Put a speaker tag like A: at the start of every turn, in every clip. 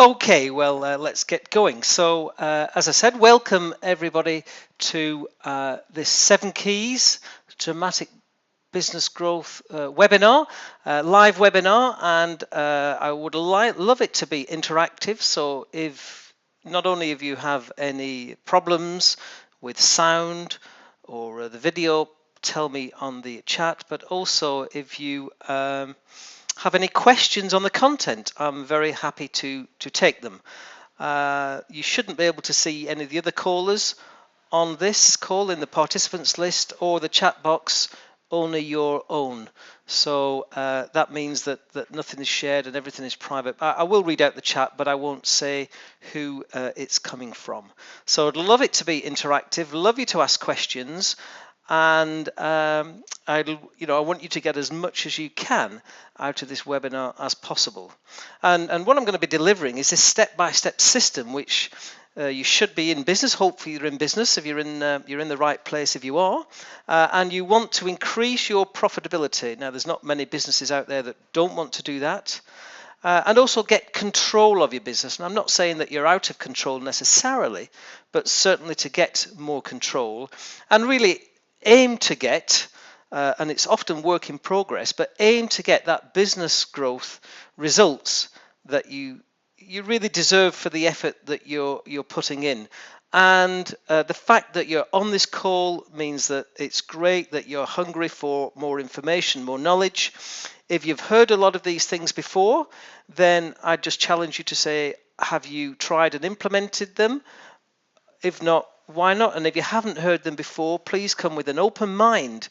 A: Okay, well, let's get going. So, as I said, welcome everybody to this 7 Keys Dramatic Business Growth webinar, live webinar, and I would love it to be interactive. So, if not only if you have any problems with sound or the video, tell me on the chat, but also if you have any questions on the content, I'm very happy to take them. You shouldn't be able to see any of the other callers on this call in the participants list or the chat box, only your own. So that means that nothing is shared and everything is private. I will read out the chat, but I won't say who it's coming from. So I'd love it to be interactive, love you to ask questions, and I want you to get as much as you can out of this webinar as possible. And what I'm going to be delivering is this step-by-step system, which you should be in business. Hopefully you're in business. If you're in the right place, if you are, and you want to increase your profitability. Now, there's not many businesses out there that don't want to do that. And also get control of your business. And I'm not saying that you're out of control necessarily, but certainly to get more control and really aim to get, and it's often work in progress, but aim to get that business growth results that you really deserve for the effort that you're putting in. And the fact that you're on this call means that it's great that you're hungry for more information, more knowledge. If you've heard a lot of these things before, then I'd just challenge you to say, have you tried and implemented them? If not, why not? And if you haven't heard them before, please come with an open mind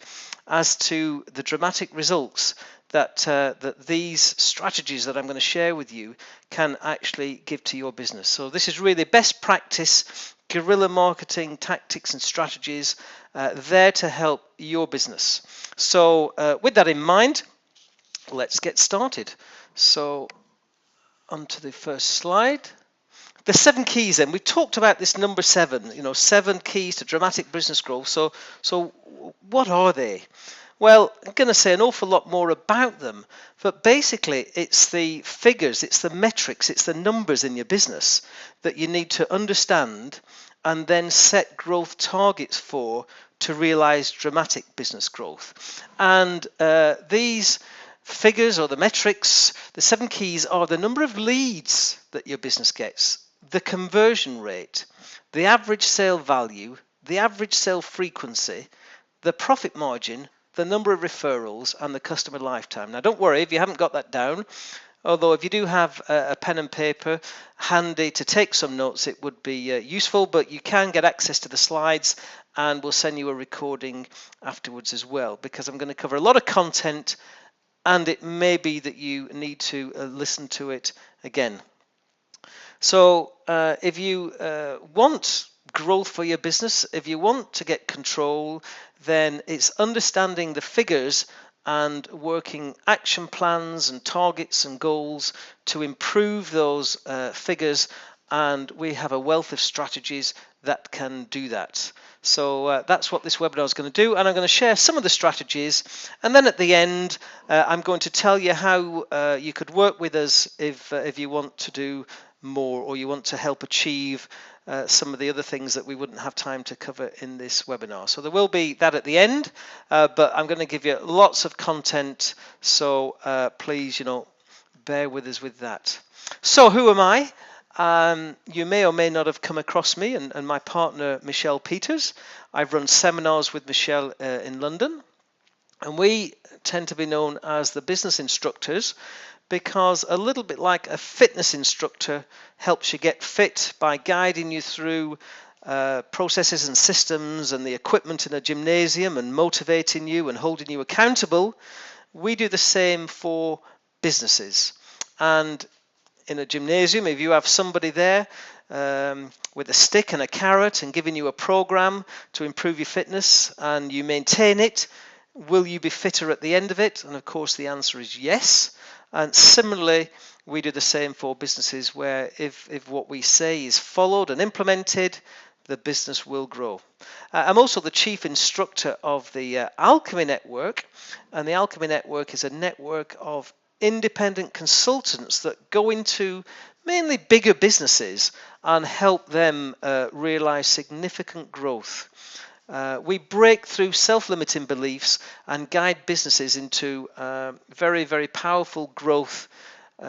A: as to the dramatic results that these strategies that I'm going to share with you can actually give to your business. So this is really best practice guerrilla marketing tactics and strategies there to help your business. So with that in mind, let's get started. So onto the first slide. The 7 keys then. We talked about this number 7, 7 keys to dramatic business growth. So what are they? Well, I'm going to say an awful lot more about them, but basically it's the figures, it's the metrics, it's the numbers in your business that you need to understand and then set growth targets for to realize dramatic business growth. And these figures or the metrics, the 7 keys, are the number of leads that your business gets, the conversion rate, the average sale value, the average sale frequency, the profit margin, the number of referrals, and the customer lifetime. Now, don't worry if you haven't got that down, although if you do have a pen and paper handy to take some notes, it would be useful, but you can get access to the slides and we'll send you a recording afterwards as well, because I'm going to cover a lot of content and it may be that you need to listen to it again. So if you want growth for your business, if you want to get control, then it's understanding the figures and working action plans and targets and goals to improve those figures, and we have a wealth of strategies that can do that. So that's what this webinar is going to do, and I'm going to share some of the strategies, and then at the end I'm going to tell you how you could work with us if you want to do more or you want to help achieve some of the other things that we wouldn't have time to cover in this webinar. So there will be that at the end, but I'm going to give you lots of content, so please, bear with us with that. So who am I? You may or may not have come across me and my partner Michelle Peters. I've run seminars with Michelle in London, and we tend to be known as the business instructors, because a little bit like a fitness instructor helps you get fit by guiding you through processes and systems and the equipment in a gymnasium and motivating you and holding you accountable. We do the same for businesses. And in a gymnasium, if you have somebody there with a stick and a carrot and giving you a program to improve your fitness and you maintain it, will you be fitter at the end of it? And of course the answer is yes. And similarly, we do the same for businesses, where if what we say is followed and implemented, the business will grow. I'm also the chief instructor of the Alchemy Network, and the Alchemy Network is a network of independent consultants that go into mainly bigger businesses and help them realize significant growth. We break through self-limiting beliefs and guide businesses into very, very powerful growth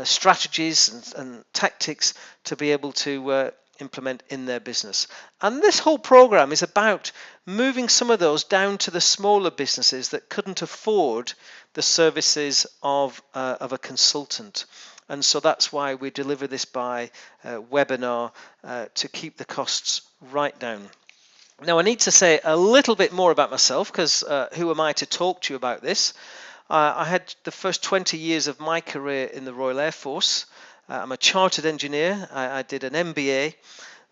A: strategies and tactics to be able to implement in their business. And this whole program is about moving some of those down to the smaller businesses that couldn't afford the services of a consultant. And so that's why we deliver this by webinar to keep the costs right down. Now, I need to say a little bit more about myself, because who am I to talk to you about this? I had the first 20 years of my career in the Royal Air Force. I'm a chartered engineer. I did an MBA.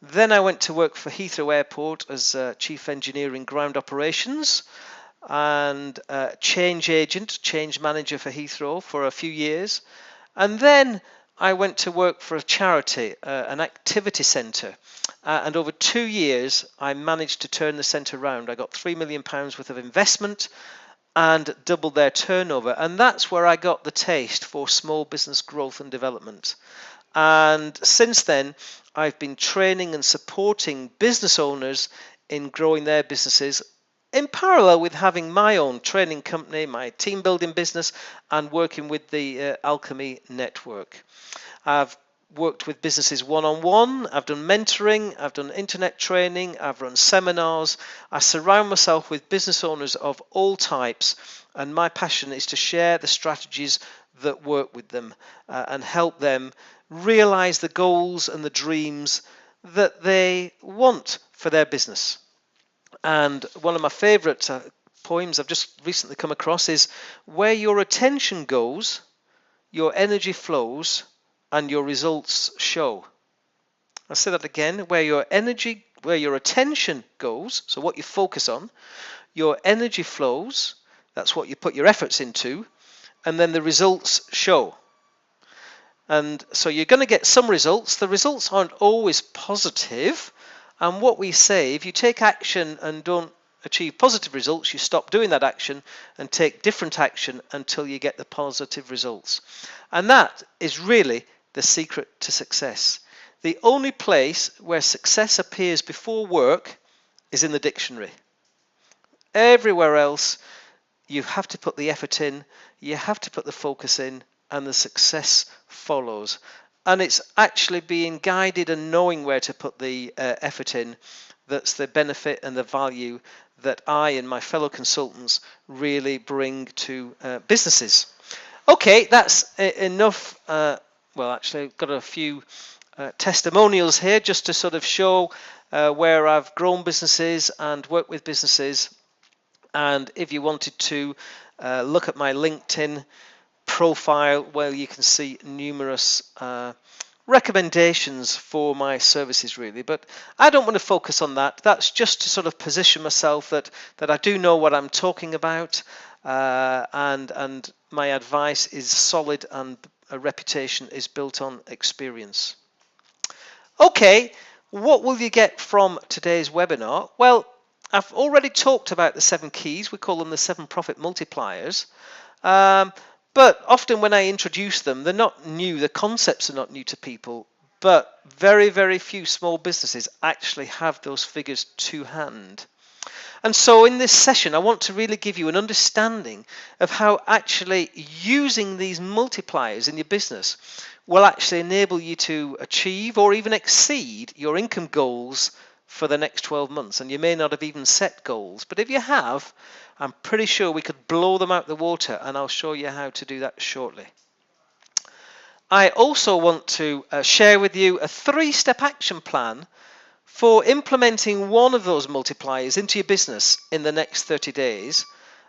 A: Then I went to work for Heathrow Airport as Chief Engineer in Ground Operations and change agent, change manager for Heathrow for a few years. And then I went to work for a charity, an activity centre. And over 2 years, I managed to turn the centre around. I got £3 million worth of investment and doubled their turnover. And that's where I got the taste for small business growth and development. And since then, I've been training and supporting business owners in growing their businesses in parallel with having my own training company, my team building business, and working with the Alchemy Network. I've worked with businesses one-on-one, I've done mentoring, I've done internet training, I've run seminars. I surround myself with business owners of all types, and my passion is to share the strategies that work with them and help them realize the goals and the dreams that they want for their business. And one of my favorite poems I've just recently come across is, where your attention goes, your energy flows, and your results show. I'll say that again. Where your attention goes, so what you focus on, your energy flows, that's what you put your efforts into, and then the results show. And so you're going to get some results. The results aren't always positive. And what we say, if you take action and don't achieve positive results, you stop doing that action and take different action until you get the positive results. And that is really the secret to success. The only place where success appears before work is in the dictionary. Everywhere else, you have to put the effort in, you have to put the focus in, and the success follows. And it's actually being guided and knowing where to put the effort in that's the benefit and the value that I and my fellow consultants really bring to businesses. Okay, that's enough. Well, actually, I've got a few testimonials here just to sort of show where I've grown businesses and worked with businesses. And if you wanted to look at my LinkedIn profile, well, you can see numerous recommendations for my services, really. But I don't want to focus on that. That's just to sort of position myself that I do know what I'm talking about, and my advice is solid and a reputation is built on experience. Okay, what will you get from today's webinar? Well, I've already talked about the 7 keys. We call them the 7 profit multipliers. But often when I introduce them, they're not new. The concepts are not new to people. But very, very few small businesses actually have those figures to hand. And so in this session, I want to really give you an understanding of how actually using these multipliers in your business will actually enable you to achieve or even exceed your income goals for the next 12 months. And you may not have even set goals, but if you have, I'm pretty sure we could blow them out the water, and I'll show you how to do that shortly. I also want to share with you a 3-step action plan for implementing one of those multipliers into your business in the next 30 days,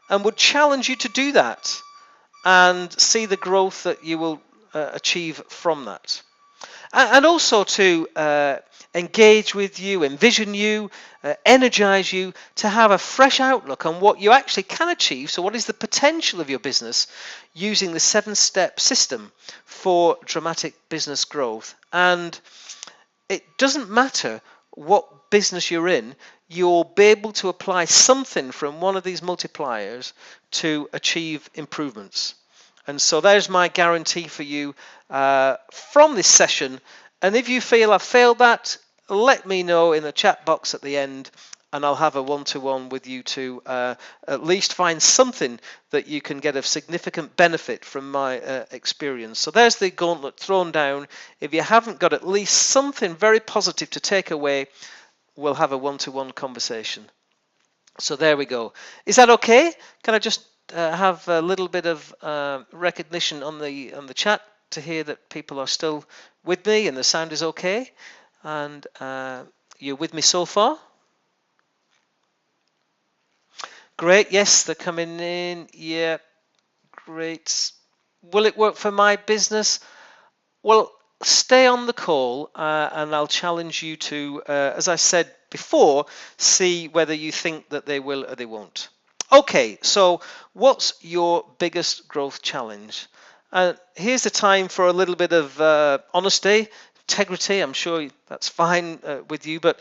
A: and would challenge you to do that and see the growth that you will achieve from that. And also to engage with you, envision you, energize you to have a fresh outlook on what you actually can achieve. So what is the potential of your business using the 7-step system for dramatic business growth? And it doesn't matter what business you're in, you'll be able to apply something from one of these multipliers to achieve improvements. And so there's my guarantee for you from this session. And if you feel I've failed that, let me know in the chat box at the end, and I'll have a one-to-one with you to at least find something that you can get of significant benefit from my experience. So there's the gauntlet thrown down. If you haven't got at least something very positive to take away, we'll have a one-to-one conversation. So there we go. Is that okay? Can I just have a little bit of recognition on the chat to hear that people are still with me and the sound is okay? And you're with me so far? Great. Yes, they're coming in. Yeah, great. Will it work for my business? Well, stay on the call and I'll challenge you to, as I said before, see whether you think that they will or they won't. Okay, so what's your biggest growth challenge? Here's the time for a little bit of honesty, integrity. I'm sure that's fine with you, but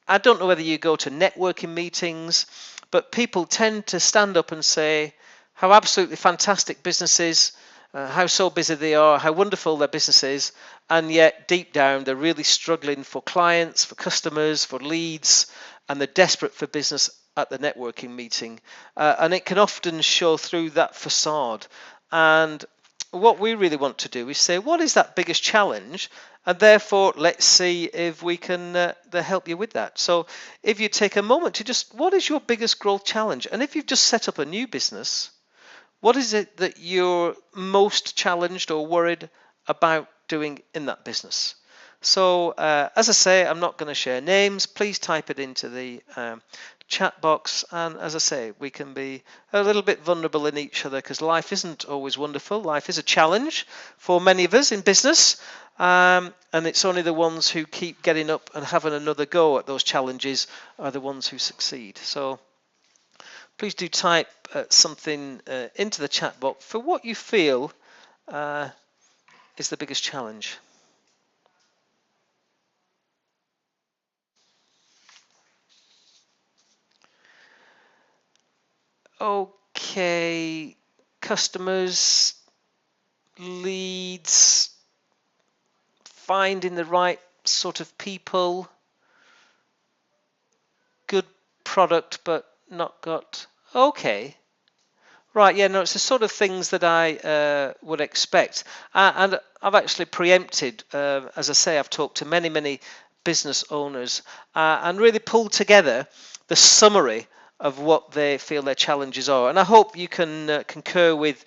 A: I don't know whether you go to networking meetings, but people tend to stand up and say how absolutely fantastic business is, how so busy they are, how wonderful their business is, and yet deep down they're really struggling for clients, for customers, for leads, and they're desperate for business at the networking meeting. And it can often show through that facade. And what we really want to do is say, what is that biggest challenge? And therefore, let's see if we can help you with that. So if you take a moment to just, what is your biggest growth challenge? And if you've just set up a new business, what is it that you're most challenged or worried about doing in that business? So as I say, I'm not going to share names. Please type it into the chat box. And as I say, we can be a little bit vulnerable in each other because life isn't always wonderful. Life is a challenge for many of us in business. And it's only the ones who keep getting up and having another go at those challenges are the ones who succeed. So please do type something into the chat box for what you feel is the biggest challenge. Okay, customers, leads, finding the right sort of people, good product but not got. Okay. Right, yeah, no, it's the sort of things that I would expect. And I've actually preempted, as I say, I've talked to many business owners and really pulled together the summary of what they feel their challenges are. And I hope you can concur with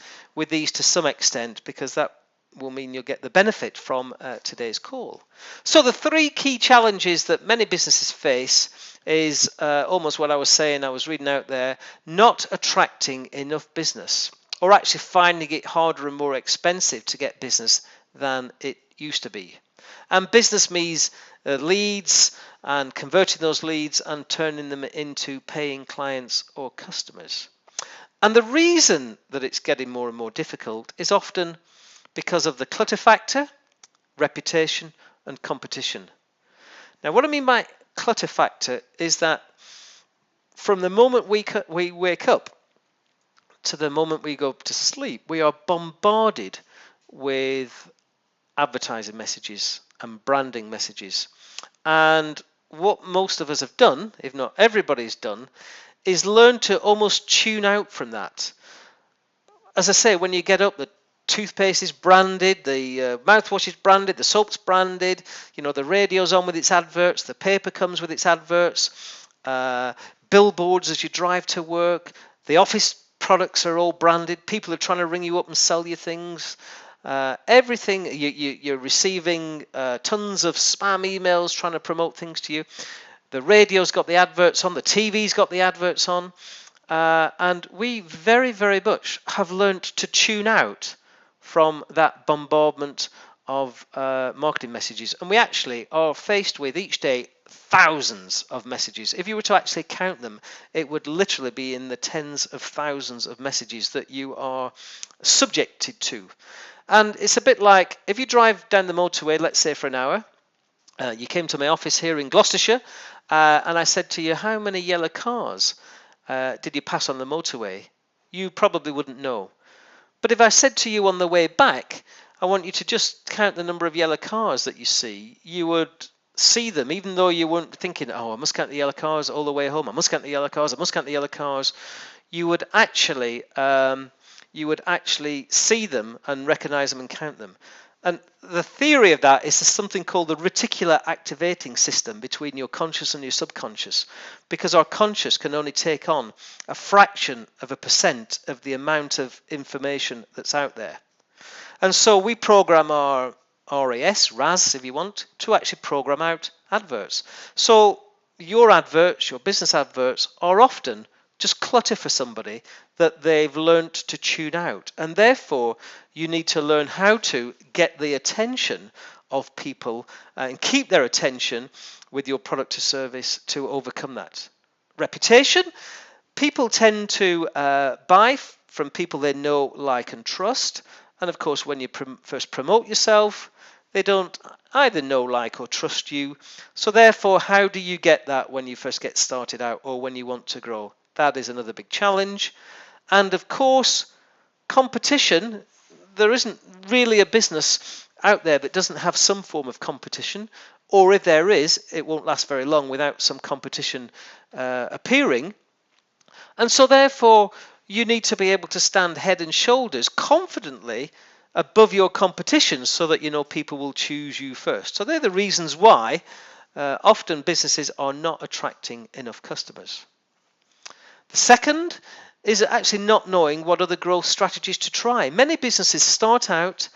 A: these to some extent, because that will mean you'll get the benefit from today's call. So the three key challenges that many businesses face is almost what I was saying, I was reading out there, not attracting enough business, or actually finding it harder and more expensive to get business than it used to be. And business means leads and converting those leads and turning them into paying clients or customers. And the reason that it's getting more and more difficult is often because of the clutter factor, reputation, and competition. Now, what I mean by clutter factor is that from the moment we wake up to the moment we go to sleep, we are bombarded with advertising messages and branding messages. And what most of us have done, if not everybody's done, is learn to almost tune out from that. As I say, when you get up, the toothpaste is branded, the mouthwash is branded, the soap's branded, the radio's on with its adverts, the paper comes with its adverts, billboards as you drive to work, the office products are all branded, people are trying to ring you up and sell you things. Everything, you're receiving tons of spam emails trying to promote things to you. The radio's got the adverts on, the TV's got the adverts on, and we very much have learnt to tune out from that bombardment of marketing messages. And we actually are faced with each day thousands of messages. If you were to actually count them, it would literally be in the tens of thousands of messages that you are subjected to. And it's a bit like if you drive down the motorway, let's say for an hour, you came to my office here in Gloucestershire, and I said to you, how many yellow cars did you pass on the motorway? You probably wouldn't know. But if I said to you on the way back, I want you to just count the number of yellow cars that you see, you would see them, even though you weren't thinking, oh, I must count the yellow cars all the way home. I must count the yellow cars. I must count the yellow cars. You would actually see them and recognize them and count them. And the theory of that is there's something called the reticular activating system between your conscious and your subconscious, because our conscious can only take on a fraction of a percent of the amount of information that's out there. And so we program our RAS if you want, to actually program out adverts. So your adverts, your business adverts, are often just clutter for somebody that they've learned to tune out. And therefore, you need to learn how to get the attention of people and keep their attention with your product or service to overcome that. Reputation. People tend to buy from people they know, like, and trust. And of course, when you first promote yourself, they don't either know, like, or trust you. So therefore, how do you get that when you first get started out or when you want to grow? That is another big challenge. And of course, competition. There isn't really a business out there that doesn't have some form of competition, or if there is, it won't last very long without some competition appearing. And so therefore, you need to be able to stand head and shoulders confidently above your competition so that you know people will choose you first. So they're the reasons why often businesses are not attracting enough customers. The second is actually not knowing what other growth strategies to try. Many businesses start out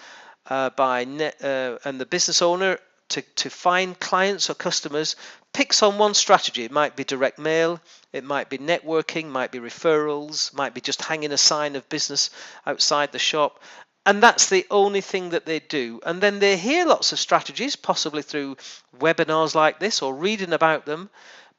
A: and the business owner to find clients or customers picks on one strategy. It might be direct mail, it might be networking, might be referrals, might be just hanging a sign of business outside the shop. And that's the only thing that they do. And then they hear lots of strategies, possibly through webinars like this or reading about them,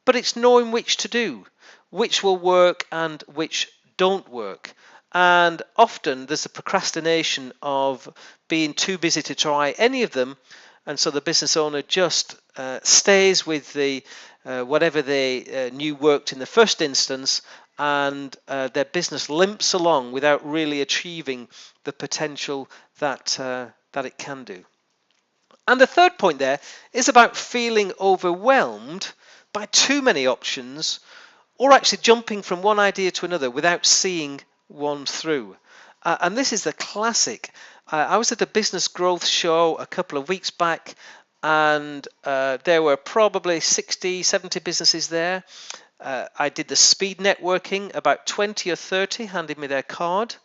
A: but it's knowing which to do, which will work and which don't work. And often there's a procrastination of being too busy to try any of them, and so the business owner just stays with the whatever they knew worked in the first instance, and their business limps along without really achieving the potential that it can do. And the third point there is about feeling overwhelmed by too many options, or actually jumping from one idea to another without seeing one through. And this is the classic. I was at a business growth show a couple of weeks back, and there were probably 60, 70 businesses there. I did the speed networking, about 20 or 30 handed me their card,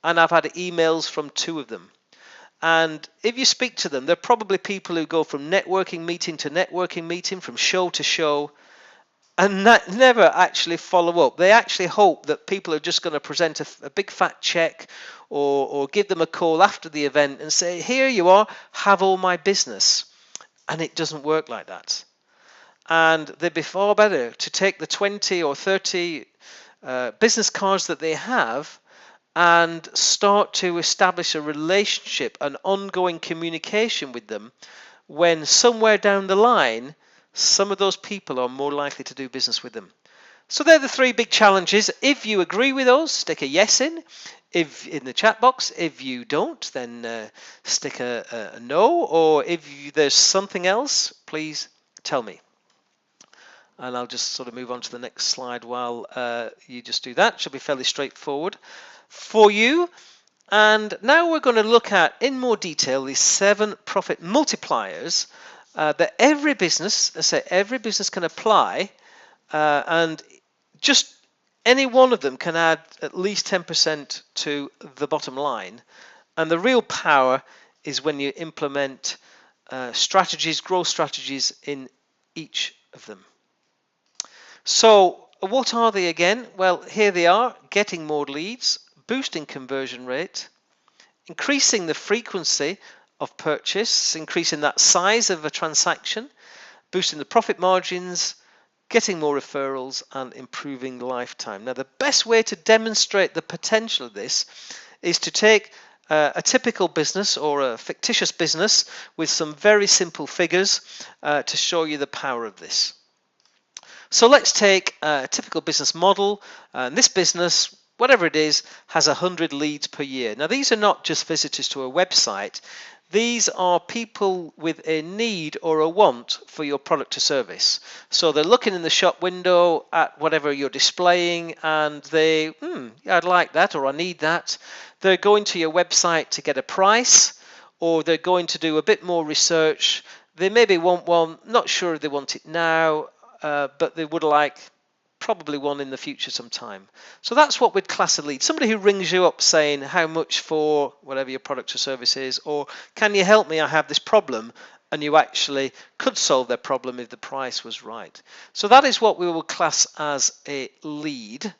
A: and I've had emails from 2 of them. And if you speak to them, they're probably people who go from networking meeting to networking meeting, from show to show, and never actually follow up. They actually hope that people are just going to present a big fat check or give them a call after the event and say, here you are, have all my business. And it doesn't work like that. And they'd be far better to take the 20 or 30 business cards that they have and start to establish a relationship, an ongoing communication with them, when somewhere down the line, some of those people are more likely to do business with them. So they're the 3 big challenges. If you agree with those, stick a yes in. If in the chat box. If you don't, then stick a no. Or if there's something else, please tell me. And I'll just sort of move on to the next slide while you just do that. Should be fairly straightforward for you. And now we're going to look at in more detail these 7 profit multipliers that every business, every business can apply, and just any one of them can add at least 10% to the bottom line. And the real power is when you implement strategies, growth strategies in each of them. So what are they again? Well, here they are: getting more leads, boosting conversion rate, increasing the frequency of purchase, increasing that size of a transaction, boosting the profit margins, getting more referrals, and improving lifetime. Now, the best way to demonstrate the potential of this is to take a typical business or a fictitious business with some very simple figures to show you the power of this. So let's take a typical business model. This business whatever it is, has 100 leads per year. Now, these are not just visitors to a website. These are people with a need or a want for your product or service. So they're looking in the shop window at whatever you're displaying and they, yeah, I'd like that, or I need that. They're going to your website to get a price, or they're going to do a bit more research. They maybe want one, not sure if they want it now, but they would like probably one in the future sometime. So that's what we'd class a lead. Somebody who rings you up saying how much for whatever your product or service is, or can you help me, I have this problem, and you actually could solve their problem if the price was right. So that is what we will class as a lead.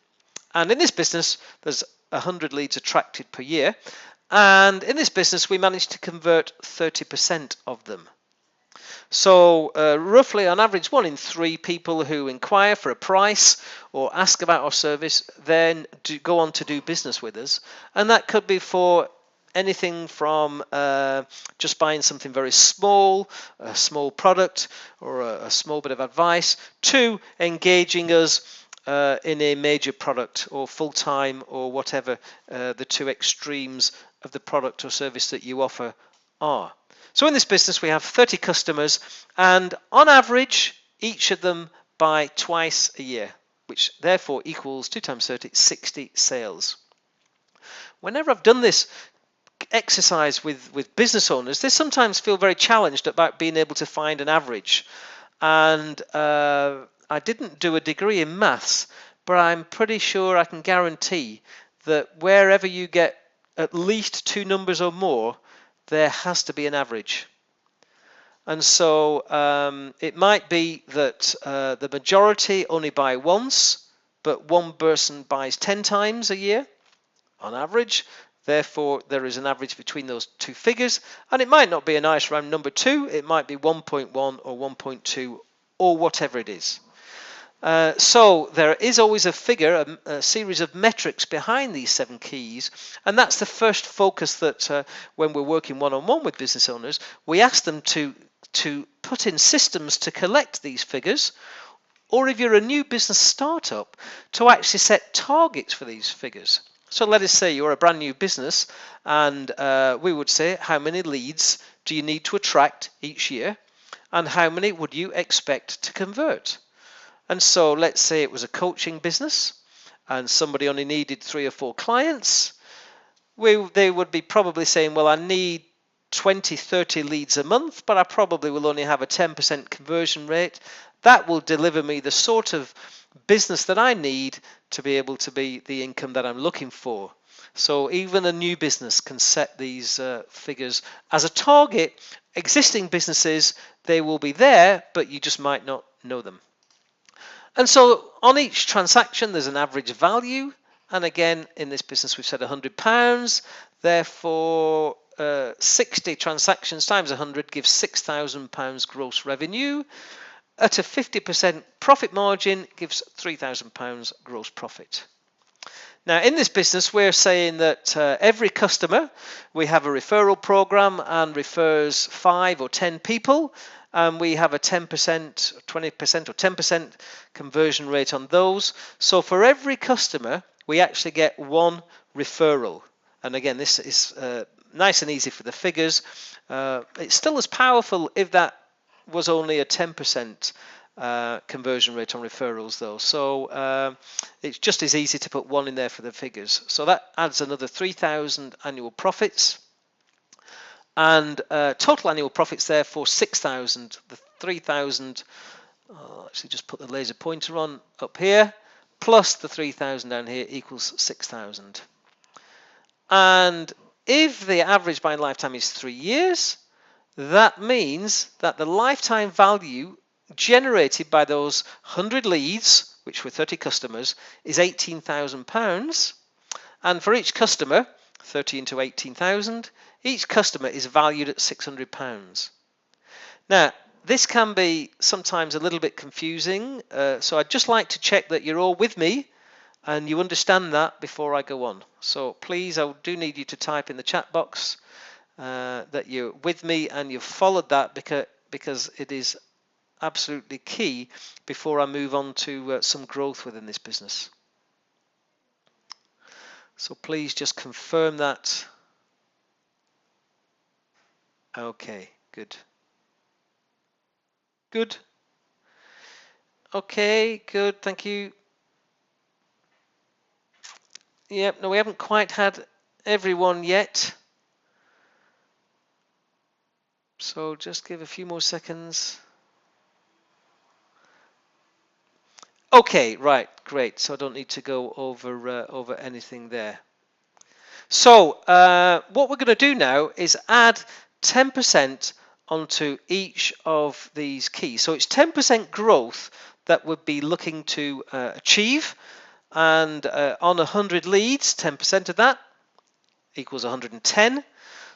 A: And in this business, there's 100 leads attracted per year. And in this business, we managed to convert 30% of them. So roughly on average, 1 in 3 people who inquire for a price or ask about our service then go on to do business with us. And that could be for anything from just buying something very small, a small product or a small bit of advice, to engaging us in a major product or full-time or whatever the two extremes of the product or service that you offer are. So in this business we have 30 customers, and on average each of them buy twice a year, which therefore equals 2 times 30, 60 sales. Whenever I've done this exercise with business owners, they sometimes feel very challenged about being able to find an average. And I didn't do a degree in maths, but I'm pretty sure I can guarantee that wherever you get at least 2 numbers or more, there has to be an average. And so it might be that the majority only buy once, but one person buys 10 times a year on average. Therefore, there is an average between those two figures. And it might not be a nice round number 2. It might be 1.1 or 1.2 or whatever it is. So there is always a figure, a series of metrics behind these 7 keys, and that's the first focus that when we're working one-on-one with business owners, we ask them to put in systems to collect these figures, or if you're a new business startup, to actually set targets for these figures. So let us say you're a brand new business, and we would say, how many leads do you need to attract each year, and how many would you expect to convert? And so let's say it was a coaching business and somebody only needed 3 or 4 clients. They would be probably saying, well, I need 20, 30 leads a month, but I probably will only have a 10% conversion rate. That will deliver me the sort of business that I need to be able to be the income that I'm looking for. So even a new business can set these figures as a target. Existing businesses, they will be there, but you just might not know them. And so on each transaction, there's an average value. And again, in this business, we've said £100. Therefore, 60 transactions times 100 gives £6,000 gross revenue. At a 50% profit margin, gives £3,000 gross profit. Now, in this business, we're saying that every customer, we have a referral program and refers 5 or 10 people. And we have a 10%, 20% or 10% conversion rate on those. So for every customer, we actually get 1 referral. And again, this is nice and easy for the figures. It's still as powerful if that was only a 10% conversion rate on referrals though. So it's just as easy to put 1 in there for the figures. So that adds another 3,000 annual profits. And total annual profits there for 6,000. The 3,000, I'll actually just put the laser pointer on up here, plus the 3,000 down here equals 6,000. And if the average buying lifetime is 3 years, that means that the lifetime value generated by those 100 leads, which were 30 customers, is £18,000. And for each customer, 30 into 18,000, each customer is valued at £600. Now, this can be sometimes a little bit confusing, so I'd just like to check that you're all with me and you understand that before I go on. So please, I do need you to type in the chat box that you're with me and you've followed that, because it is absolutely key before I move on to some growth within this business. So please just confirm that. Okay, good. Good. Okay, good, thank you. Yep, no, we haven't quite had everyone yet. So just give a few more seconds. Okay, right, great. So I don't need to go over anything there. So what we're going to do now is add 10% onto each of these keys. So it's 10% growth that we'd be looking to achieve, and on 100 leads, 10% of that equals 110.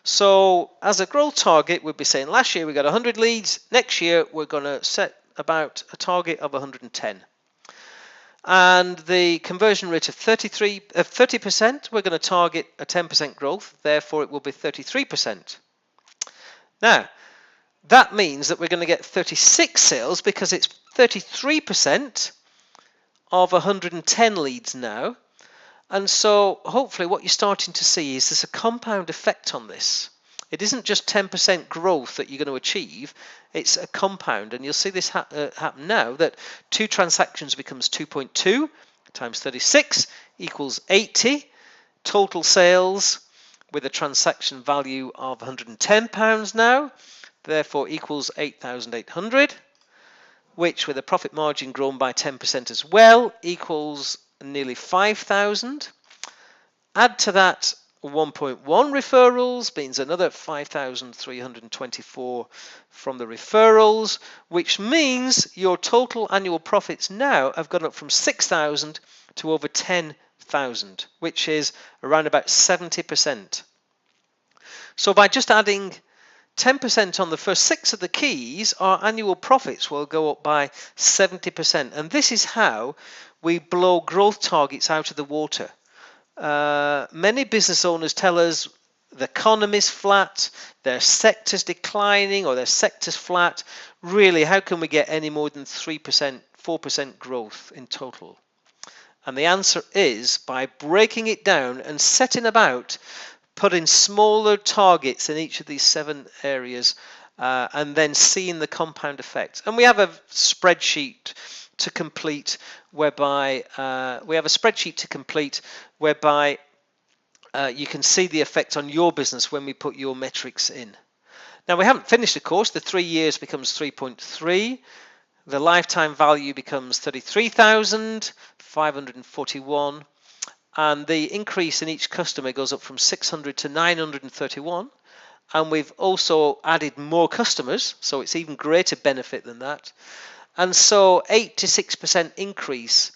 A: So as a growth target, we'd be saying last year we got 100 leads. Next year we're going to set about a target of 110. And the conversion rate of 30%, we're going to target a 10% growth. Therefore, it will be 33%. Now, that means that we're going to get 36 sales because it's 33% of 110 leads now. And so hopefully what you're starting to see is there's a compound effect on this. It isn't just 10% growth that you're going to achieve, it's a compound. And you'll see this happen now, that 2 transactions becomes 2.2 times 36 equals 80. Total sales with a transaction value of £110 now, therefore equals 8,800, which with a profit margin grown by 10% as well equals nearly 5,000. Add to that 1.1 referrals means another 5,324 from the referrals, which means your total annual profits now have gone up from 6,000 to over 10,000, which is around about 70%. So by just adding 10% on the first 6 of the keys, our annual profits will go up by 70%. And this is how we blow growth targets out of the water. Many business owners tell us the economy's flat, their sector's declining, or their sector's flat. Really, how can we get any more than 3%, 4% growth in total? And the answer is by breaking it down and setting about putting smaller targets in each of these 7 areas, and then seeing the compound effect. And we have a spreadsheet to complete whereby you can see the effect on your business when we put your metrics in. Now we haven't finished, of course. The 3 years becomes 3.3. The lifetime value becomes 33,541, and the increase in each customer goes up from 600 to 931. And we've also added more customers, so it's even greater benefit than that. And so 86% increase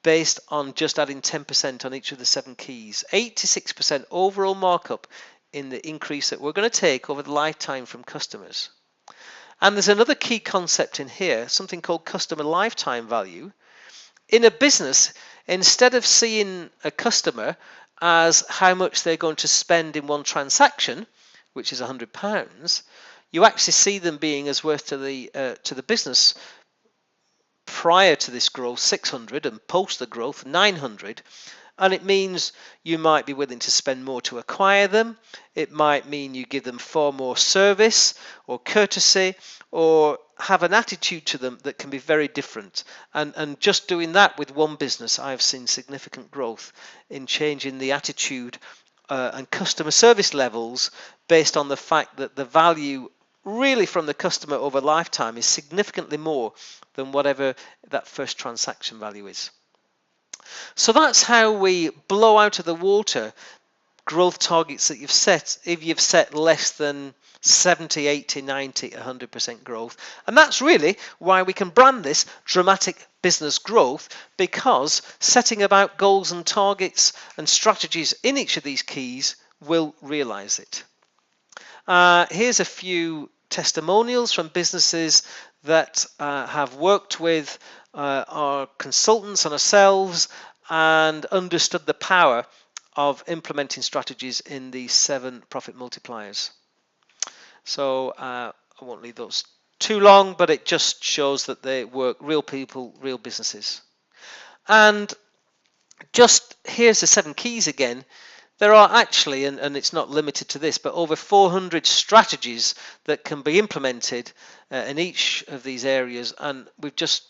A: based on just adding 10% on each of the 7 keys. 86% overall markup in the increase that we're going to take over the lifetime from customers. And there's another key concept in here, something called customer lifetime value. In a business, instead of seeing a customer as how much they're going to spend in one transaction, which is £100, you actually see them being as worth to the business prior to this growth 600 and post the growth 900. And it means you might be willing to spend more to acquire them. It might mean you give them far more service or courtesy, or have an attitude to them that can be very different. And just doing that with one business, I've seen significant growth in changing the attitude and customer service levels based on the fact that the value really from the customer over lifetime is significantly more than whatever that first transaction value is. So that's how we blow out of the water growth targets that you've set if you've set less than 70, 80, 90, 100% growth. And that's really why we can brand this dramatic business growth, because setting about goals and targets and strategies in each of these keys will realize it. Here's a few testimonials from businesses that have worked with our consultants and ourselves and understood the power of implementing strategies in these 7 profit multipliers. So I won't leave those too long, but it just shows that they work. Real people, real businesses. And Just here's the 7 keys again. There are actually, and it's not limited to this, but over 400 strategies that can be implemented in each of these areas, and we've just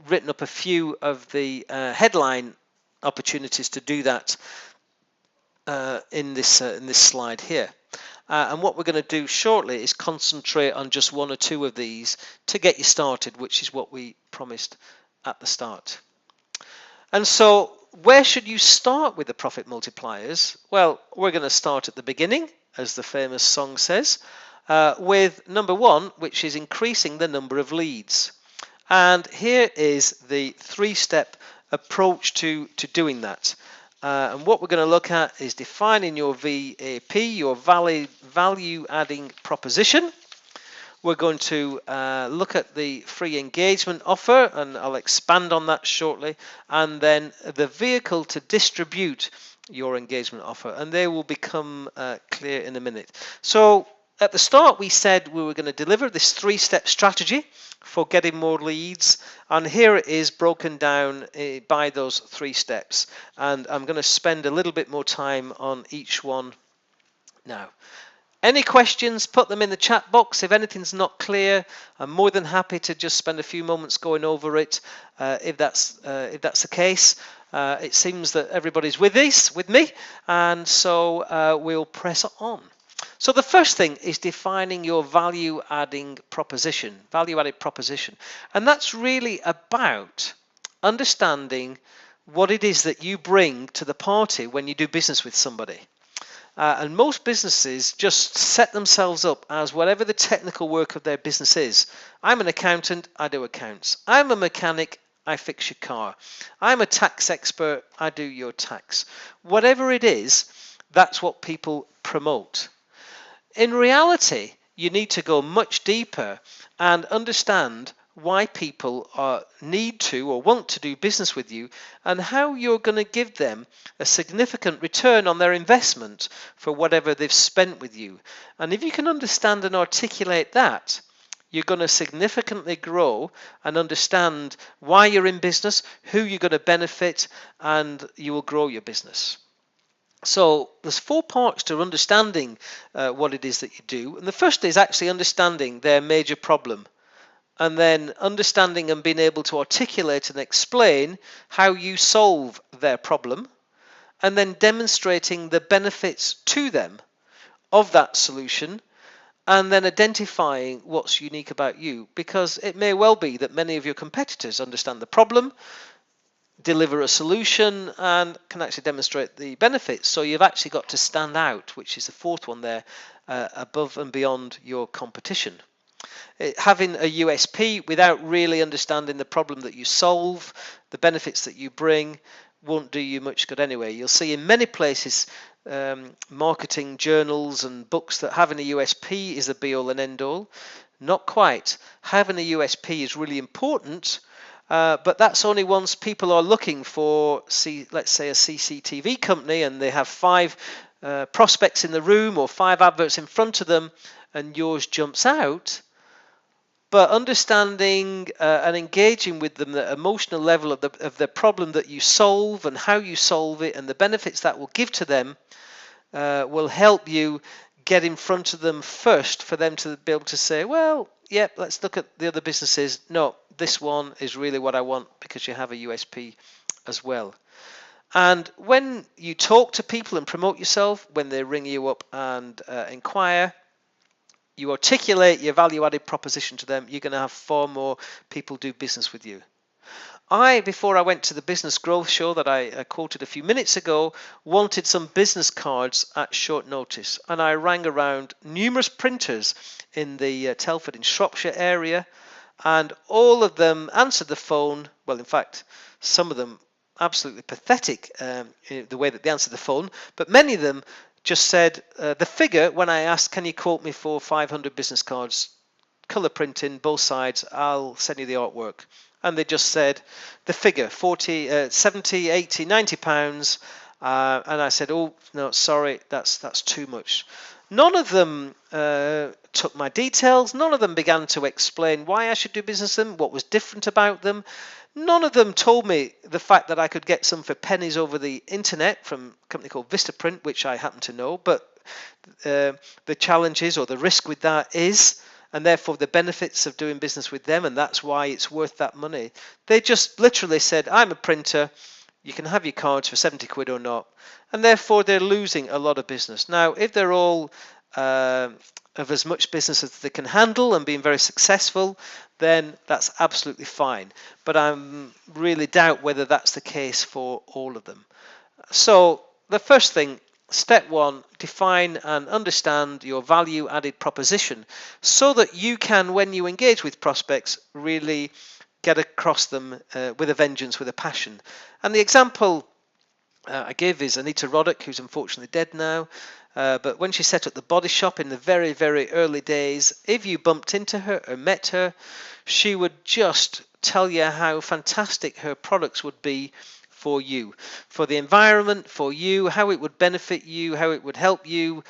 A: written up a few of the headline opportunities to do that in this slide here. And what we're going to do shortly is concentrate on just 1 or 2 of these to get you started, which is what we promised at the start. And so where should you start with the profit multipliers? Well, we're going to start at the beginning, as the famous song says, with number 1, which is increasing the number of leads. And here is the 3-step approach to doing that. And what we're going to look at is defining your VAP, your value adding proposition. We're going to look at the free engagement offer, and I'll expand on that shortly, and then the vehicle to distribute your engagement offer, and they will become clear in a minute. So at the start we said we were going to deliver this 3-step strategy for getting more leads, and here it is broken down by those 3 steps, and I'm going to spend a little bit more time on each one now. Any questions, put them in the chat box. If anything's not clear, I'm more than happy to just spend a few moments going over it if that's the case. It seems that everybody's with me, and so we'll press on. So the first thing is defining your value-added proposition, and that's really about understanding what it is that you bring to the party when you do business with somebody. And most businesses just set themselves up as whatever the technical work of their business is. I'm an accountant, I do accounts. I'm a mechanic, I fix your car. I'm a tax expert, I do your tax. Whatever it is, that's what people promote. In reality, you need to go much deeper and understand why people need to or want to do business with you, and how you're going to give them a significant return on their investment for whatever they've spent with you. And if you can understand and articulate that, you're going to significantly grow and understand why you're in business, who you're going to benefit, and you will grow your business. So there's 4 parts to understanding what it is that you do, and the first is actually understanding their major problem, and then understanding and being able to articulate and explain how you solve their problem, and then demonstrating the benefits to them of that solution, and then identifying what's unique about you, because it may well be that many of your competitors understand the problem, deliver a solution, and can actually demonstrate the benefits. So you've actually got to stand out, which is the 4th one there, above and beyond your competition. Having a USP without really understanding the problem that you solve, the benefits that you bring, won't do you much good anyway. You'll see in many places marketing journals and books that having a USP is the be-all and end-all. Not quite. Having a USP is really important, but that's only once people are looking for, let's say, a CCTV company, and they have 5 prospects in the room or 5 adverts in front of them, and yours jumps out. But understanding and engaging with them at the emotional level of the problem that you solve and how you solve it and the benefits that will give to them will help you get in front of them first, for them to be able to say, well, yeah, let's look at the other businesses. No, this one is really what I want, because you have a USP as well. And when you talk to people and promote yourself, when they ring you up and inquire, you articulate your value-added proposition to them, you're going to have far more people do business with you. Before I went to the business growth show that I quoted a few minutes ago, wanted some business cards at short notice, and I rang around numerous printers in the Telford in Shropshire area, and all of them answered the phone. Well, in fact, some of them absolutely pathetic in the way that they answered the phone, but many of them just said the figure when I asked, can you quote me for 500 business cards, colour printing, both sides, I'll send you the artwork. And they just said the figure, 70, 80, 90 pounds. And I said, oh, no, sorry, that's too much. None of them took my details. None of them began to explain why I should do business with them, what was different about them. None of them told me the fact that I could get some for pennies over the internet from a company called Vistaprint, which I happen to know. But the challenges or the risk with that is, and therefore the benefits of doing business with them, and that's why it's worth that money. They just literally said, I'm a printer, you can have your cards for 70 quid or not, and therefore they're losing a lot of business. Now, if they're all of as much business as they can handle and being very successful, then that's absolutely fine. But I really doubt whether that's the case for all of them. So the first thing, step one, define and understand your value added proposition so that you can, when you engage with prospects, really get across them with a vengeance, with a passion. And the example I give is Anita Roddick, who's unfortunately dead now. But when she set up the Body Shop in the very, very early days, if you bumped into her or met her, she would just tell you how fantastic her products would be for you, for the environment, for you, how it would benefit you, how it would help you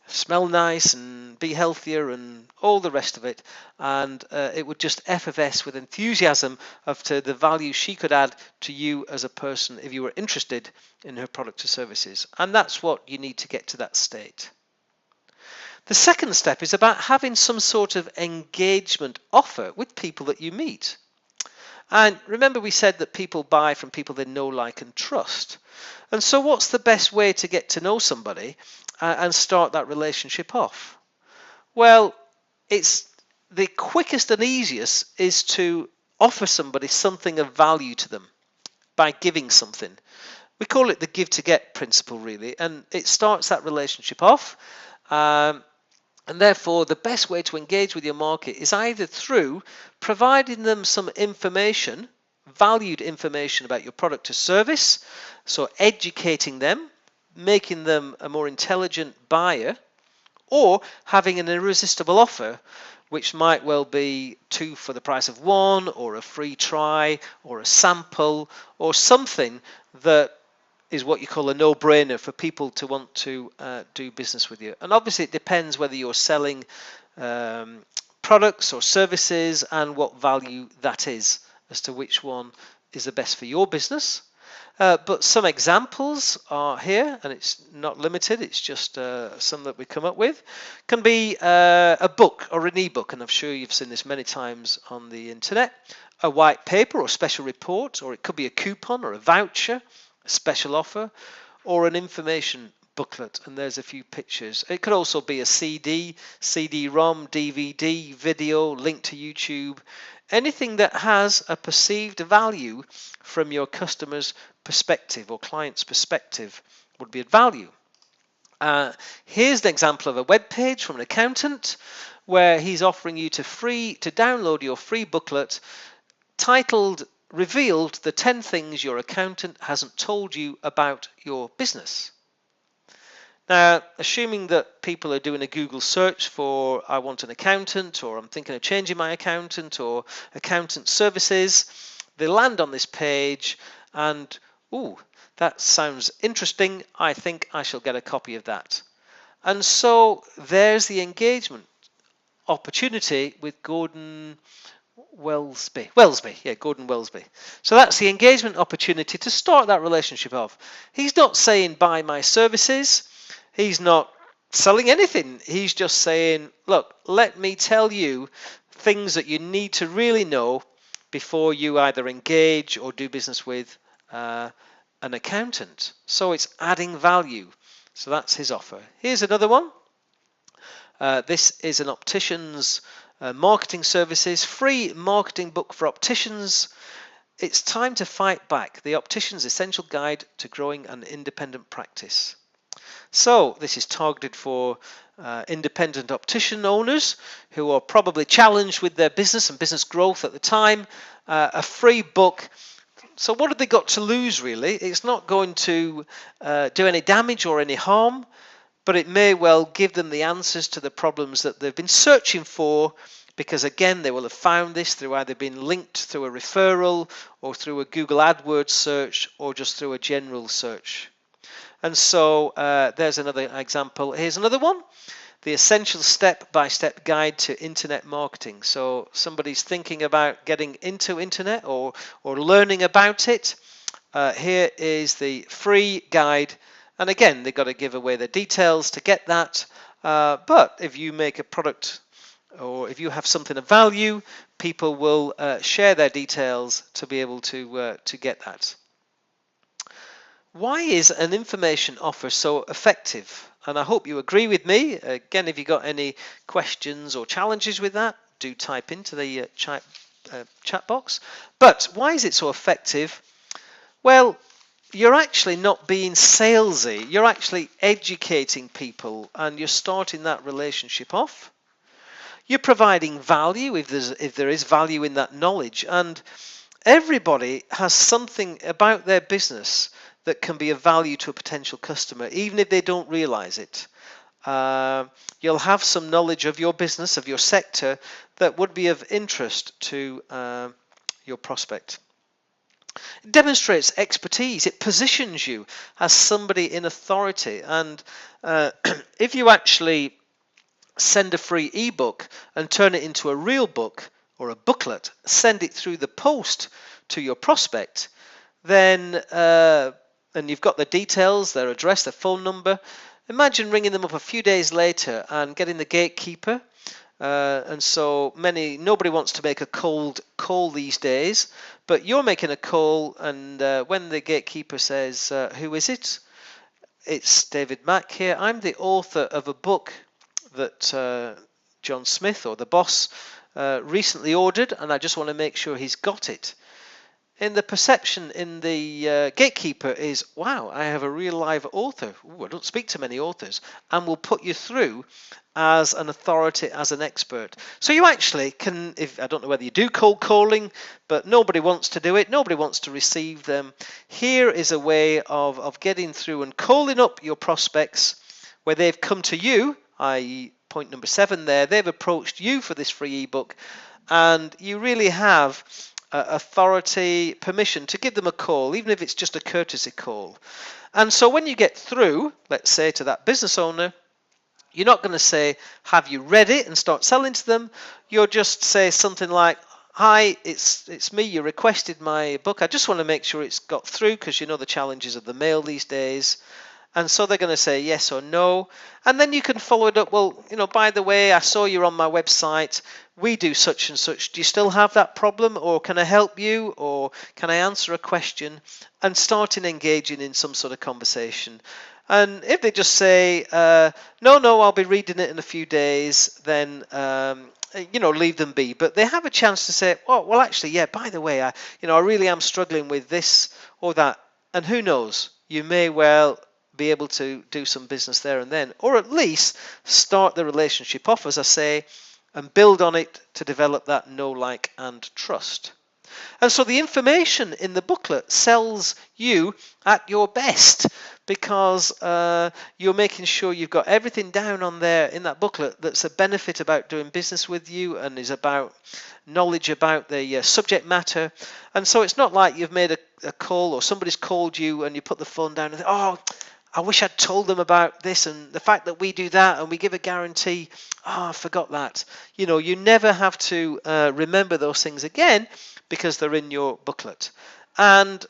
A: smell nice and be healthier and all the rest of it. And it would just effervesce with enthusiasm of to the value she could add to you as a person if you were interested in her products or services. And that's what you need to get to that state. The second step is about having some sort of engagement offer with people that you meet. And remember, we said that people buy from people they know, like, and trust. And so what's the best way to get to know somebody and start that relationship off? Well, it's the quickest and easiest is to offer somebody something of value to them by giving something. We call it the give to get principle, really, and it starts that relationship off. And therefore, the best way to engage with your market is either through providing them some information, valued information about your product or service, so educating them, making them a more intelligent buyer, or having an irresistible offer, which might well be 2 for the price of 1, or a free try, or a sample, or something that is what you call a no-brainer for people to want to do business with you. And obviously it depends whether you're selling products or services and what value that is as to which one is the best for your business. But some examples are here, and it's not limited, it's just some that we come up with. Can be a book or an ebook, and I'm sure you've seen this many times on the internet. A white paper or special report, or it could be a coupon or a voucher, a special offer, or an information booklet, and there's a few pictures. It could also be a CD, CD-ROM, DVD, video, link to YouTube, anything that has a perceived value from your customer's perspective or client's perspective would be of value. Here's an example of a web page from an accountant where he's offering you to download your free booklet titled Revealed the 10 Things Your Accountant Hasn't Told You About Your Business. Now, assuming that people are doing a Google search for I want an accountant, or I'm thinking of changing my accountant, or accountant services, they land on this page and, ooh, that sounds interesting. I think I shall get a copy of that. And so there's the engagement opportunity with Gordon Welsby. Gordon Welsby. So that's the engagement opportunity to start that relationship off. He's not saying buy my services. He's not selling anything. He's just saying, look, let me tell you things that you need to really know before you either engage or do business with an accountant. So it's adding value. So that's his offer. Here's another one. This is an optician's marketing services, free marketing book for opticians. It's time to fight back. The Optician's Essential Guide to Growing an Independent Practice. So this is targeted for independent optician owners who are probably challenged with their business and business growth at the time. A free book. So what have they got to lose, really? It's not going to do any damage or any harm, but it may well give them the answers to the problems that they've been searching for, because again, they will have found this through either being linked through a referral or through a Google AdWords search or just through a general search. And so there's another example. Here's another one. The essential step-by-step guide to internet marketing. So somebody's thinking about getting into internet or learning about it. Here is the free guide. And again, they've got to give away their details to get that. But if you make a product or if you have something of value, people will share their details to be able to get that. Why is an information offer so effective? And I hope you agree with me. Again, if you've got any questions or challenges with that, do type into the chat box. But why is it so effective? Well, you're actually not being salesy. You're actually educating people and you're starting that relationship off. You're providing value if there is value in that knowledge. And everybody has something about their business that can be of value to a potential customer, even if they don't realize it. You'll have some knowledge of your business, of your sector, that would be of interest to your prospect. It demonstrates expertise. It positions you as somebody in authority. And if you actually send a free ebook and turn it into a real book or a booklet, send it through the post to your prospect, then and you've got the details, their address, their phone number. Imagine ringing them up a few days later and getting the gatekeeper. And so nobody wants to make a cold call these days, but you're making a call, and when the gatekeeper says, who is it? It's David Mack here. I'm the author of a book that John Smith, or the boss, recently ordered, and I just want to make sure he's got it. In the perception in the gatekeeper is, wow, I have a real live author. Ooh, I don't speak to many authors, and will put you through as an authority, as an expert. So you actually can, I don't know whether you do cold calling, but nobody wants to do it. Nobody wants to receive them. Here is a way of getting through and calling up your prospects where they've come to you, i.e. point number 7 there. They've approached you for this free ebook, and you really have authority, permission to give them a call, even if it's just a courtesy call. And so when you get through, let's say to that business owner, you're not going to say, have you read it, and start selling to them. You'll just say something like, hi, it's me, you requested my book. I just want to make sure it's got through, because you know the challenges of the mail these days. And so they're going to say yes or no. And then you can follow it up. Well, by the way, I saw you're on my website. We do such and such. Do you still have that problem? Or can I help you? Or can I answer a question? And starting engaging in some sort of conversation. And if they just say, no, I'll be reading it in a few days, then, leave them be. But they have a chance to say, oh, well, actually, yeah, by the way, I really am struggling with this or that. And who knows? You may well be able to do some business there and then, or at least start the relationship off, as I say, and build on it to develop that know, like, and trust. And so the information in the booklet sells you at your best, because you're making sure you've got everything down on there in that booklet that's a benefit about doing business with you and is about knowledge about the subject matter. And so it's not like you've made a call, or somebody's called you and you put the phone down and think, oh, I wish I'd told them about this and the fact that we do that and we give a guarantee. Oh, I forgot that. You never have to remember those things again, because they're in your booklet. And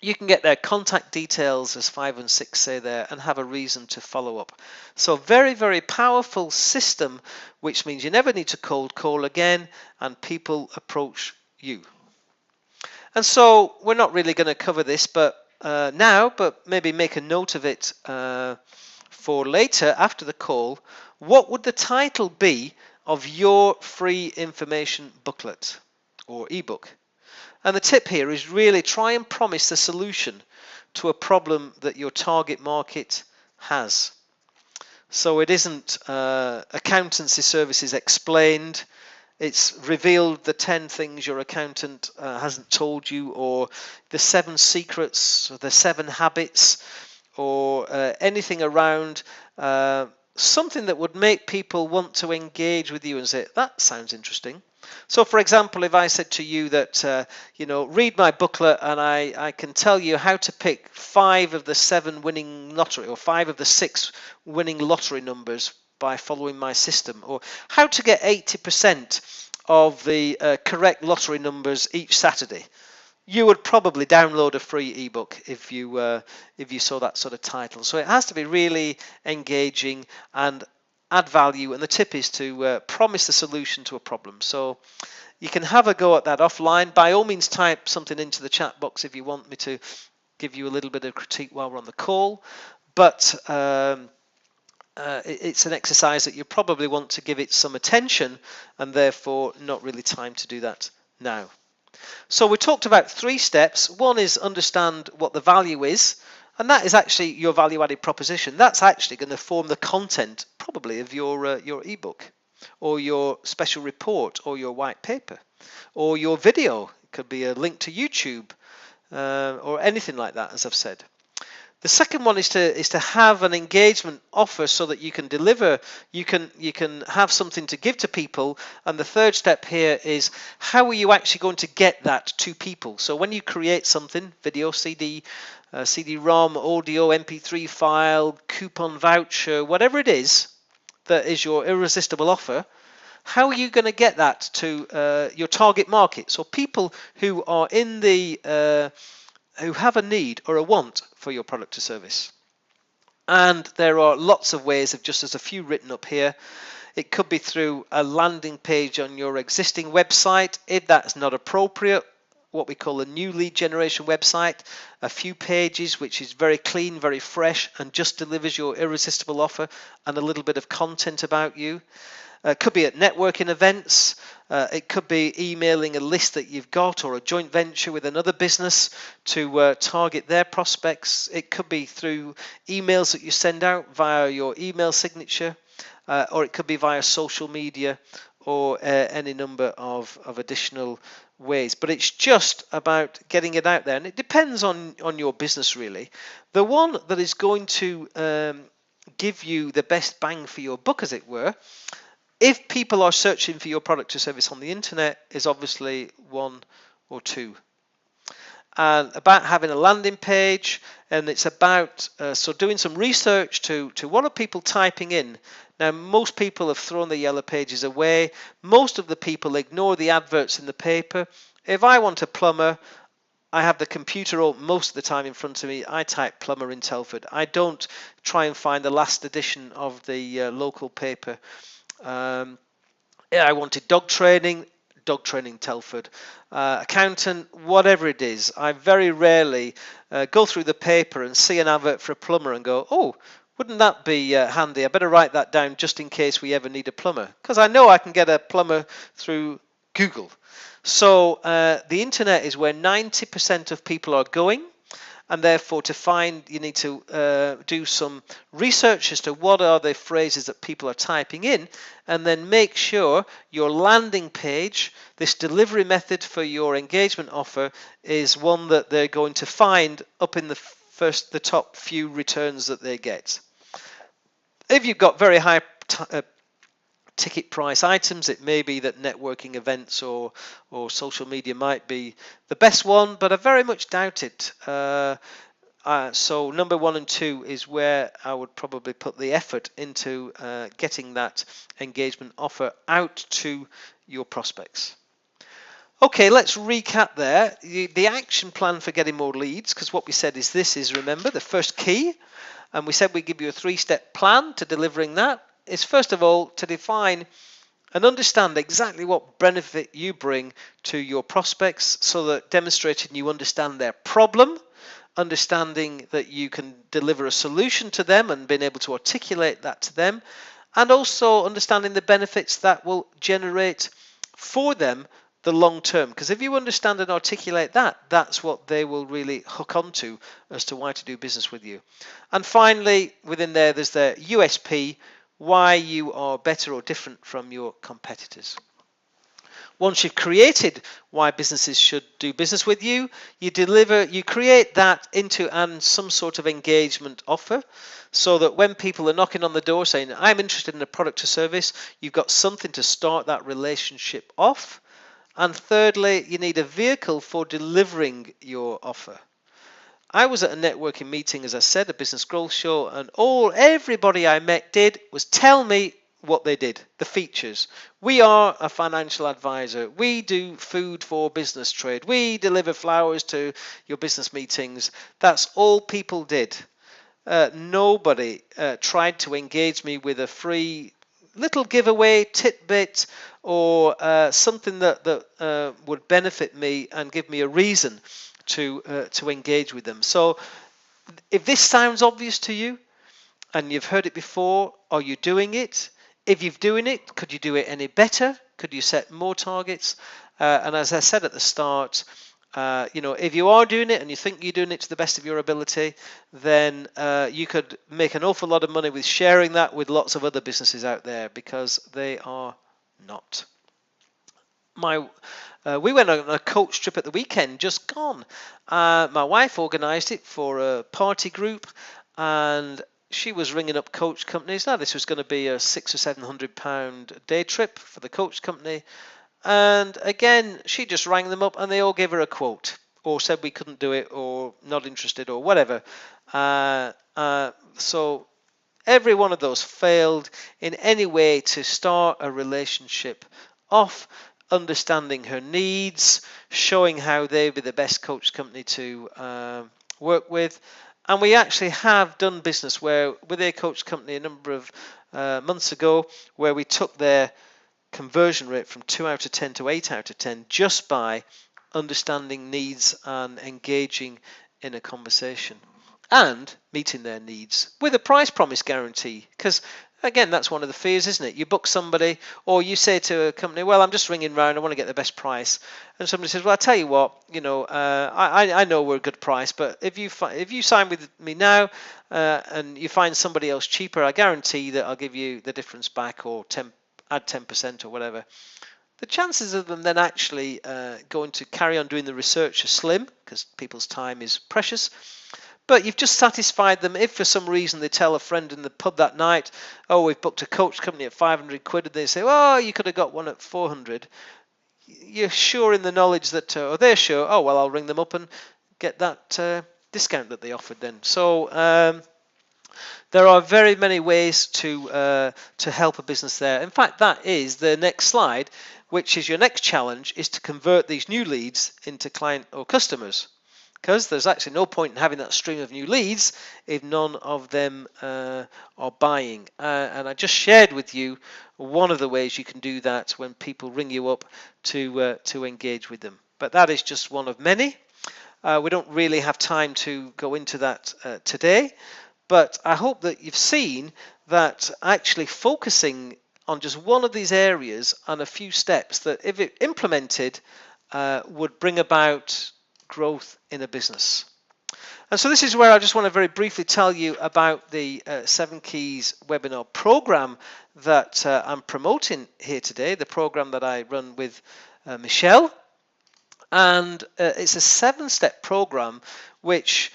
A: you can get their contact details, as 5 and 6 say there, and have a reason to follow up. So very, very powerful system, which means you never need to cold call again, and people approach you. And so we're not really going to cover this now, but maybe make a note of it for later after the call. What would the title be of your free information booklet or ebook? And the tip here is really try and promise the solution to a problem that your target market has. So it isn't accountancy services explained. It's revealed the 10 things your accountant hasn't told you, or the 7 secrets, or the 7 habits, or anything around something that would make people want to engage with you and say, that sounds interesting. So, for example, if I said to you that, read my booklet and I can tell you how to pick 5 of the 7 winning lottery or 5 of the 6 winning lottery numbers by following my system, or how to get 80% of the correct lottery numbers each Saturday, you would probably download a free ebook if you saw that sort of title. So it has to be really engaging and add value, and the tip is to promise the solution to a problem. So you can have a go at that offline. By all means, type something into the chat box if you want me to give you a little bit of critique while we're on the call, but it's an exercise that you probably want to give it some attention, and therefore not really time to do that now. So we talked about 3 steps. One is understand what the value is, and that is actually your value-added proposition. That's actually going to form the content probably of your ebook, or your special report, or your white paper, or your video. It could be a link to YouTube, or anything like that, as I've said. The second one is to have an engagement offer so that you can deliver, you can have something to give to people. And the third step here is, how are you actually going to get that to people? So when you create something, video, CD, CD-ROM, audio, MP3 file, coupon voucher, whatever it is that is your irresistible offer, how are you going to get that to your target market? So people who are in the who have a need or a want for your product or service. And there are lots of ways, of just as a few written up here. It could be through a landing page on your existing website. If that's not appropriate, what we call a new lead generation website, a few pages which is very clean, very fresh, and just delivers your irresistible offer and a little bit of content about you. It could be at networking events. It could be emailing a list that you've got, or a joint venture with another business to target their prospects. It could be through emails that you send out via your email signature, or it could be via social media, or any number of additional ways. But it's just about getting it out there, and it depends on your business really. The one that is going to give you the best bang for your buck, as it were, if people are searching for your product or service on the internet, is obviously 1 or 2. And about having a landing page, and it's about so doing some research to what are people typing in. Now, most people have thrown the yellow pages away. Most of the people ignore the adverts in the paper. If I want a plumber, I have the computer open most of the time in front of me. I type plumber in Telford. I don't try and find the last edition of the local paper. I wanted dog training Telford, accountant, whatever it is. I very rarely go through the paper and see an advert for a plumber and go, oh, wouldn't that be handy? I better write that down just in case we ever need a plumber, because I know I can get a plumber through Google. So the internet is where 90% of people are going. And therefore, to find, you need to do some research as to what are the phrases that people are typing in, and then make sure your landing page, this delivery method for your engagement offer, is one that they're going to find up in the top few returns that they get. If you've got very high ticket price items, it may be that networking events or social media might be the best one, but I very much doubt it. So number 1 and 2 is where I would probably put the effort into getting that engagement offer out to your prospects. Okay, let's recap there. The action plan for getting more leads, because what we said is this is, remember, the first key, and we said we'd give you a 3-step plan to delivering that. Is first of all to define and understand exactly what benefit you bring to your prospects, so that demonstrating you understand their problem, understanding that you can deliver a solution to them and being able to articulate that to them, and also understanding the benefits that will generate for them the long term. Because if you understand and articulate that, that's what they will really hook onto as to why to do business with you. And finally, within there's their USP, why you are better or different from your competitors. Once you've created why businesses should do business with you, you create that into some sort of engagement offer, so that when people are knocking on the door saying, I'm interested in a product or service, you've got something to start that relationship off. And thirdly, you need a vehicle for delivering your offer. I was at a networking meeting, as I said, a business growth show, and everybody I met did was tell me what they did, the features. We are a financial advisor. We do food for business trade. We deliver flowers to your business meetings. That's all people did. Nobody tried to engage me with a free little giveaway, tidbit, or something that would benefit me and give me a reason to engage with them. So if this sounds obvious to you and you've heard it before, are you doing it? If you're doing it, could you do it any better? Could you set more targets? And as I said at the start, if you are doing it and you think you're doing it to the best of your ability, then you could make an awful lot of money with sharing that with lots of other businesses out there, because they are not. We went on a coach trip at the weekend, just gone. My wife organised it for a party group, and she was ringing up coach companies. Now, this was going to be a £600 or £700 day trip for the coach company. And again, she just rang them up and they all gave her a quote, or said we couldn't do it, or not interested, or whatever. So every one of those failed in any way to start a relationship off, understanding her needs, showing how they'd be the best coach company to work with. And we actually have done business with a coach company a number of months ago, where we took their conversion rate from 2 out of 10 to 8 out of 10 just by understanding needs and engaging in a conversation and meeting their needs with a price promise guarantee. Because again, that's one of the fears, isn't it? You book somebody, or you say to a company, well, I'm just ringing round, I want to get the best price. And somebody says, well, I tell you what, I know we're a good price, but if you sign with me now and you find somebody else cheaper, I guarantee that I'll give you the difference back, or add 10% or whatever. The chances of them then actually going to carry on doing the research are slim, because people's time is precious. But you've just satisfied them. If for some reason they tell a friend in the pub that night, oh, we've booked a coach company at 500 quid, and they say, oh, you could have got one at 400. You're sure in the knowledge that, or they're sure, oh, well, I'll ring them up and get that discount that they offered then. So there are very many ways to help a business there. In fact, that is the next slide, which is your next challenge, is to convert these new leads into client or customers. Because there's actually no point in having that stream of new leads if none of them are buying. And I just shared with you one of the ways you can do that when people ring you up to engage with them. But that is just one of many. We don't really have time to go into that today. But I hope that you've seen that actually focusing on just one of these areas and a few steps that, if it implemented, would bring about growth in a business. And so this is where I just want to very briefly tell you about the 7 Keys webinar program that I'm promoting here today, the program that I run with Michelle. And it's a 7-step program which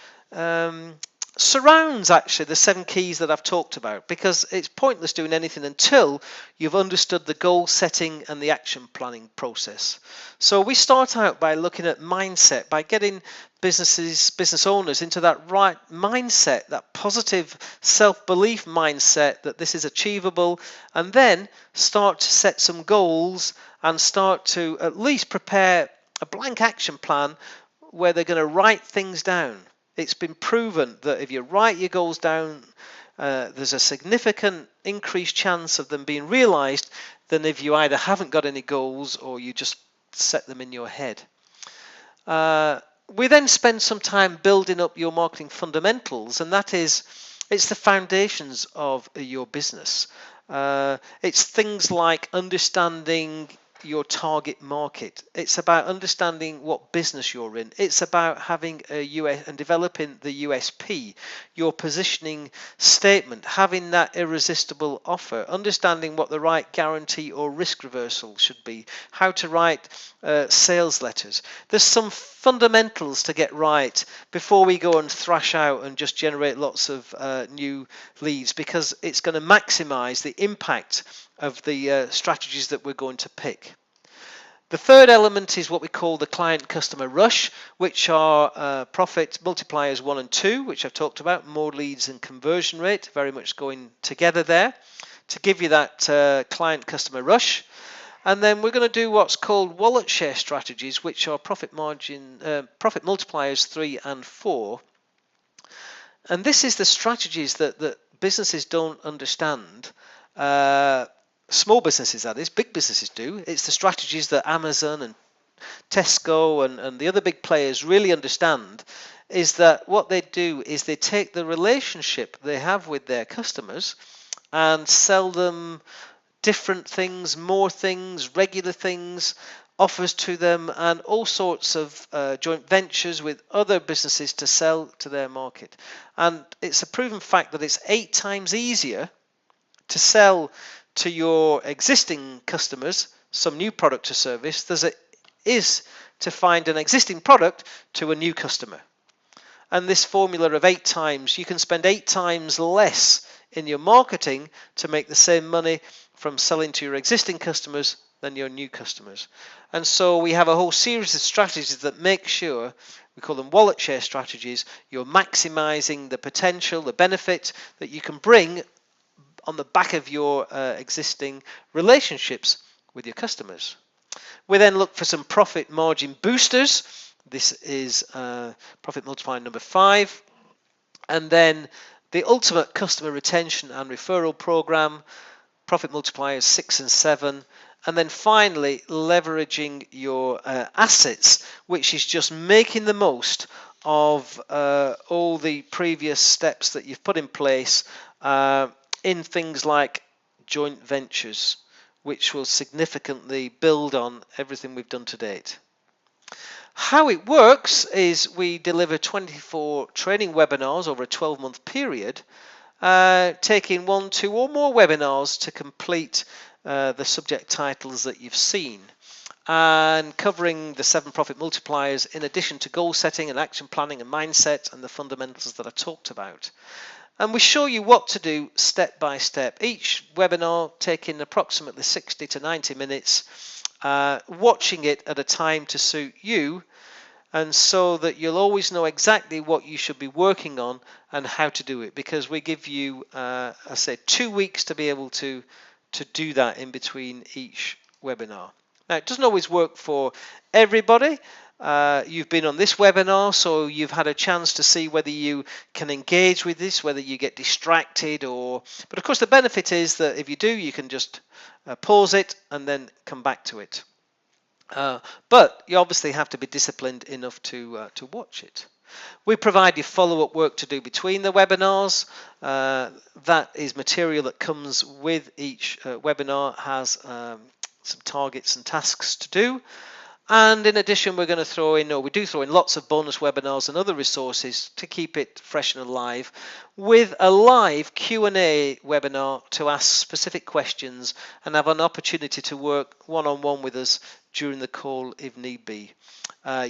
A: surrounds actually the 7 keys that I've talked about, because it's pointless doing anything until you've understood the goal setting and the action planning process. So we start out by looking at mindset, by getting business owners into that right mindset, that positive self-belief mindset that this is achievable, and then start to set some goals and start to at least prepare a blank action plan where they're going to write things down. It's been proven that if you write your goals down, there's a significant increased chance of them being realized than if you either haven't got any goals or you just set them in your head. We then spend some time building up your marketing fundamentals, and that is, it's the foundations of your business. It's things like understanding your target market. It's about understanding what business you're in. It's about having a US and developing the USP, your positioning statement, having that irresistible offer, understanding what the right guarantee or risk reversal should be, how to write sales letters. There's some fundamentals to get right before we go and thrash out and just generate lots of new leads, because it's going to maximize the impact of the strategies that we're going to pick. The third element is what we call the client customer rush, which are profit multipliers 1 and 2, which I've talked about, more leads and conversion rate, very much going together there to give you that client customer rush. And then we're going to do what's called wallet share strategies, which are profit multipliers 3 and 4. And this is the strategies that businesses don't understand. Small businesses, that is. Big businesses do. It's the strategies that Amazon and Tesco and the other big players really understand, is that what they do is they take the relationship they have with their customers and sell them different things, more things, regular things, offers to them, and all sorts of joint ventures with other businesses to sell to their market. And it's a proven fact that it's 8 times easier to sell to your existing customers some new product or service than it is to find an existing product to a new customer. And this formula of 8 times, you can spend 8 times less in your marketing to make the same money from selling to your existing customers than your new customers. And so we have a whole series of strategies that make sure, we call them wallet share strategies, you're maximizing the potential, the benefit that you can bring on the back of your existing relationships with your customers. We then look for some profit margin boosters. This is profit multiplier number 5. And then the ultimate customer retention and referral program, profit multipliers 6 and 7. And then finally, leveraging your assets, which is just making the most of all the previous steps that you've put in place in things like joint ventures, which will significantly build on everything we've done to date. How it works is we deliver 24 training webinars over a 12-month period, taking 1, 2 or more webinars to complete the subject titles that you've seen, and covering the 7 profit multipliers in addition to goal setting and action planning and mindset and the fundamentals that I talked about. And we show you what to do step by step. Each webinar taking approximately 60 to 90 minutes, watching it at a time to suit you, and so that you'll always know exactly what you should be working on and how to do it, because we give you, I say, 2 weeks to be able to do that in between each webinar. Now, it doesn't always work for everybody. You've been on this webinar, so you've had a chance to see whether you can engage with this, whether you get distracted, but of course the benefit is that if you do, you can just pause it and then come back to it. But you obviously have to be disciplined enough to watch it. We provide you follow-up work to do between the webinars. That is material that comes with each webinar, has some targets and tasks to do. And in addition, we're going to throw in, or we do throw in, lots of bonus webinars and other resources to keep it fresh and alive, with a live Q&A webinar to ask specific questions and have an opportunity to work one-on-one with us during the call if need be.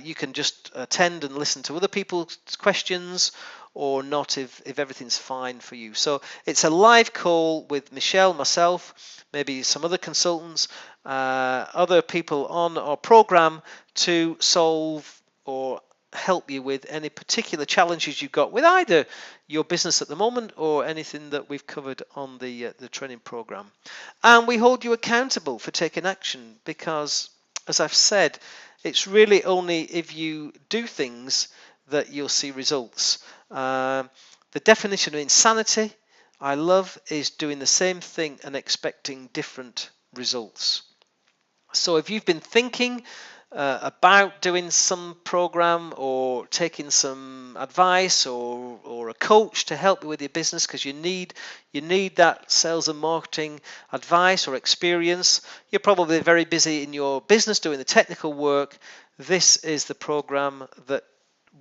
A: You can just attend and listen to other people's questions, or not if everything's fine for you. So it's a live call with Michelle, myself, maybe some other consultants, other people on our program to solve or help you with any particular challenges you've got with either your business at the moment or anything that we've covered on the training program. And we hold you accountable for taking action, because, as I've said, it's really only if you do things that you'll see results. The definition of insanity, I love, is doing the same thing and expecting different results. So if you've been thinking about doing some program or taking some advice or a coach to help you with your business because you need that sales and marketing advice or experience, you're probably very busy in your business doing the technical work, this is the program that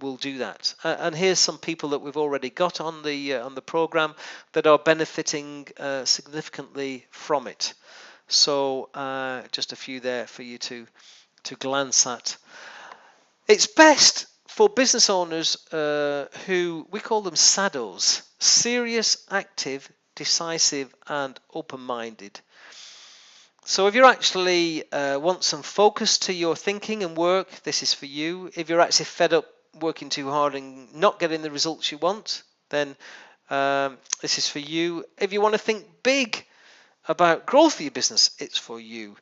A: will do that. And here's some people that we've already got on the program that are benefiting significantly from it. So just a few there for you to glance at. It's best for business owners who we call them SADOs, serious, active, decisive, and open-minded. So if you actually want some focus to your thinking and work, this is for you. If you're actually fed up working too hard and not getting the results you want, then this is for you. If you want to think big about growth for your business, it's for you.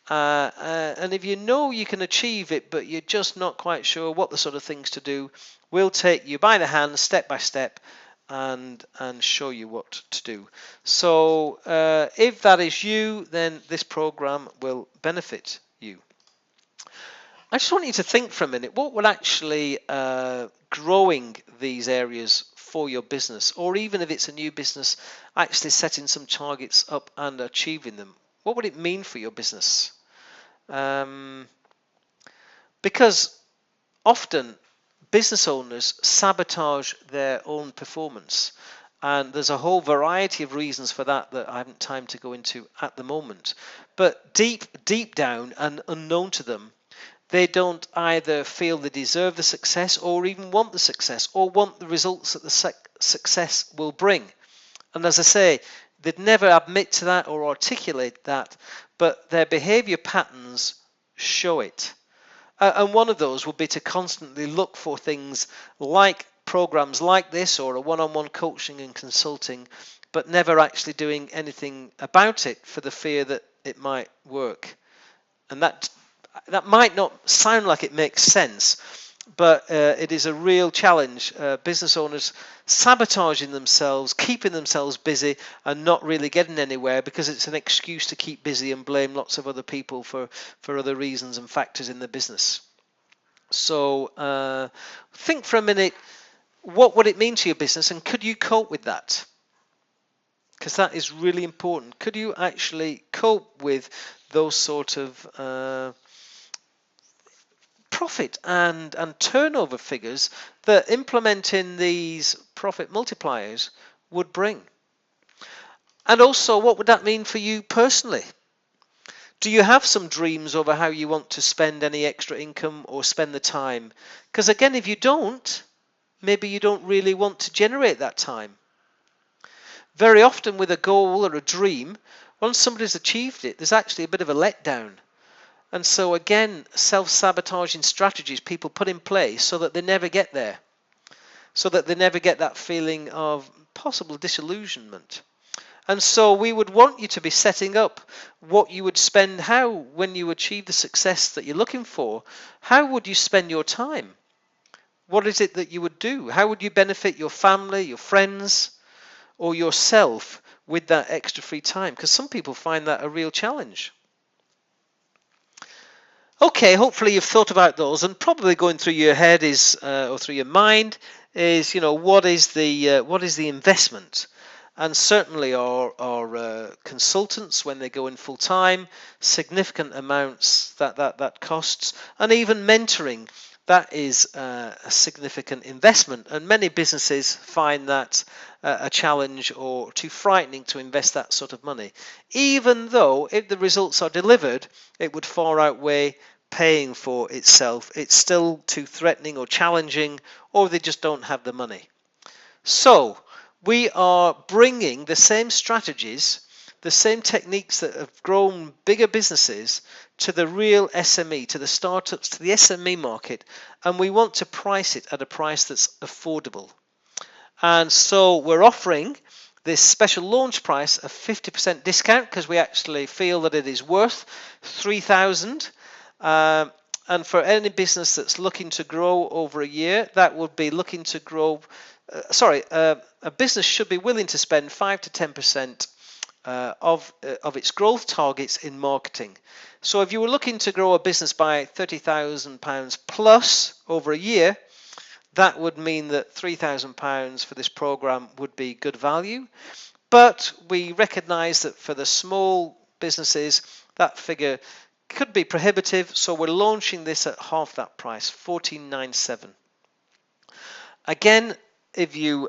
A: And if you know you can achieve it, but you're just not quite sure what the sort of things to do, we'll take you by the hand, step by step, and show you what to do. So if that is you, then this program will benefit you. I just want you to think for a minute, what would actually growing these areas for your business, or even if it's a new business, actually setting some targets up and achieving them, what would it mean for your business? Because often business owners sabotage their own performance, and there's a whole variety of reasons for that I haven't time to go into at the moment. But deep down and unknown to them, they don't either feel they deserve the success or even want the success or want the results that the success will bring. And as I say, they'd never admit to that or articulate that, but their behavior patterns show it. And one of those would be to constantly look for things like programs like this or a one-on-one coaching and consulting, but never actually doing anything about it for the fear that it might work. And that might not sound like it makes sense, but it is a real challenge. Business owners sabotaging themselves, keeping themselves busy and not really getting anywhere because it's an excuse to keep busy and blame lots of other people for other reasons and factors in the business. So think for a minute, what would it mean to your business and could you cope with that? Because that is really important. Could you actually cope with those sort of profit and turnover figures that implementing these profit multipliers would bring? And also, what would that mean for you personally? Do you have some dreams over how you want to spend any extra income or spend the time? Because again, if you don't, maybe you don't really want to generate that time. Very often with a goal or a dream, once somebody's achieved it, there's actually a bit of a letdown. And so again, self-sabotaging strategies people put in place so that they never get there, so that they never get that feeling of possible disillusionment. And so we would want you to be setting up what you would spend, when you achieve the success that you're looking for, how would you spend your time? What is it that you would do? How would you benefit your family, your friends, or yourself with that extra free time? Because some people find that a real challenge. Okay, hopefully you've thought about those, and probably going through your head is, or through your mind is, what is the investment? And certainly our consultants, when they go in full time, significant amounts that costs, and even mentoring, that is a significant investment. And many businesses find that a challenge or too frightening to invest that sort of money, even though if the results are delivered, it would far outweigh paying for itself. It's still too threatening or challenging, or they just don't have the money. So we are bringing the same strategies, the same techniques that have grown bigger businesses to the real SME, to the startups, to the SME market, and we want to price it at a price that's affordable. And so we're offering this special launch price of 50% discount because we actually feel that it is worth $3,000. And for any business that's looking to grow over a year, that would be looking to grow. A business should be willing to spend 5 to 10% of its growth targets in marketing. So if you were looking to grow a business by £30,000 plus over a year, that would mean that £3,000 for this program would be good value. But we recognize that for the small businesses, that figure could be prohibitive, so we're launching this at half that price, $14.97. Again, if you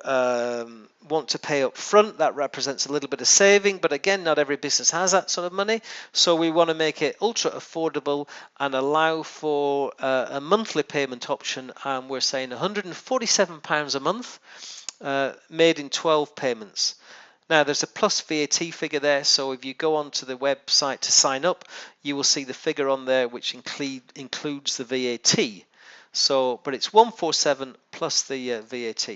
A: want to pay up front, that represents a little bit of saving, but again, not every business has that sort of money, so we want to make it ultra affordable and allow for a monthly payment option, and we're saying £147 a month, made in 12 payments. Now there's a plus VAT figure there, so if you go onto the website to sign up, you will see the figure on there which includes the VAT. So, but it's 147 plus the VAT.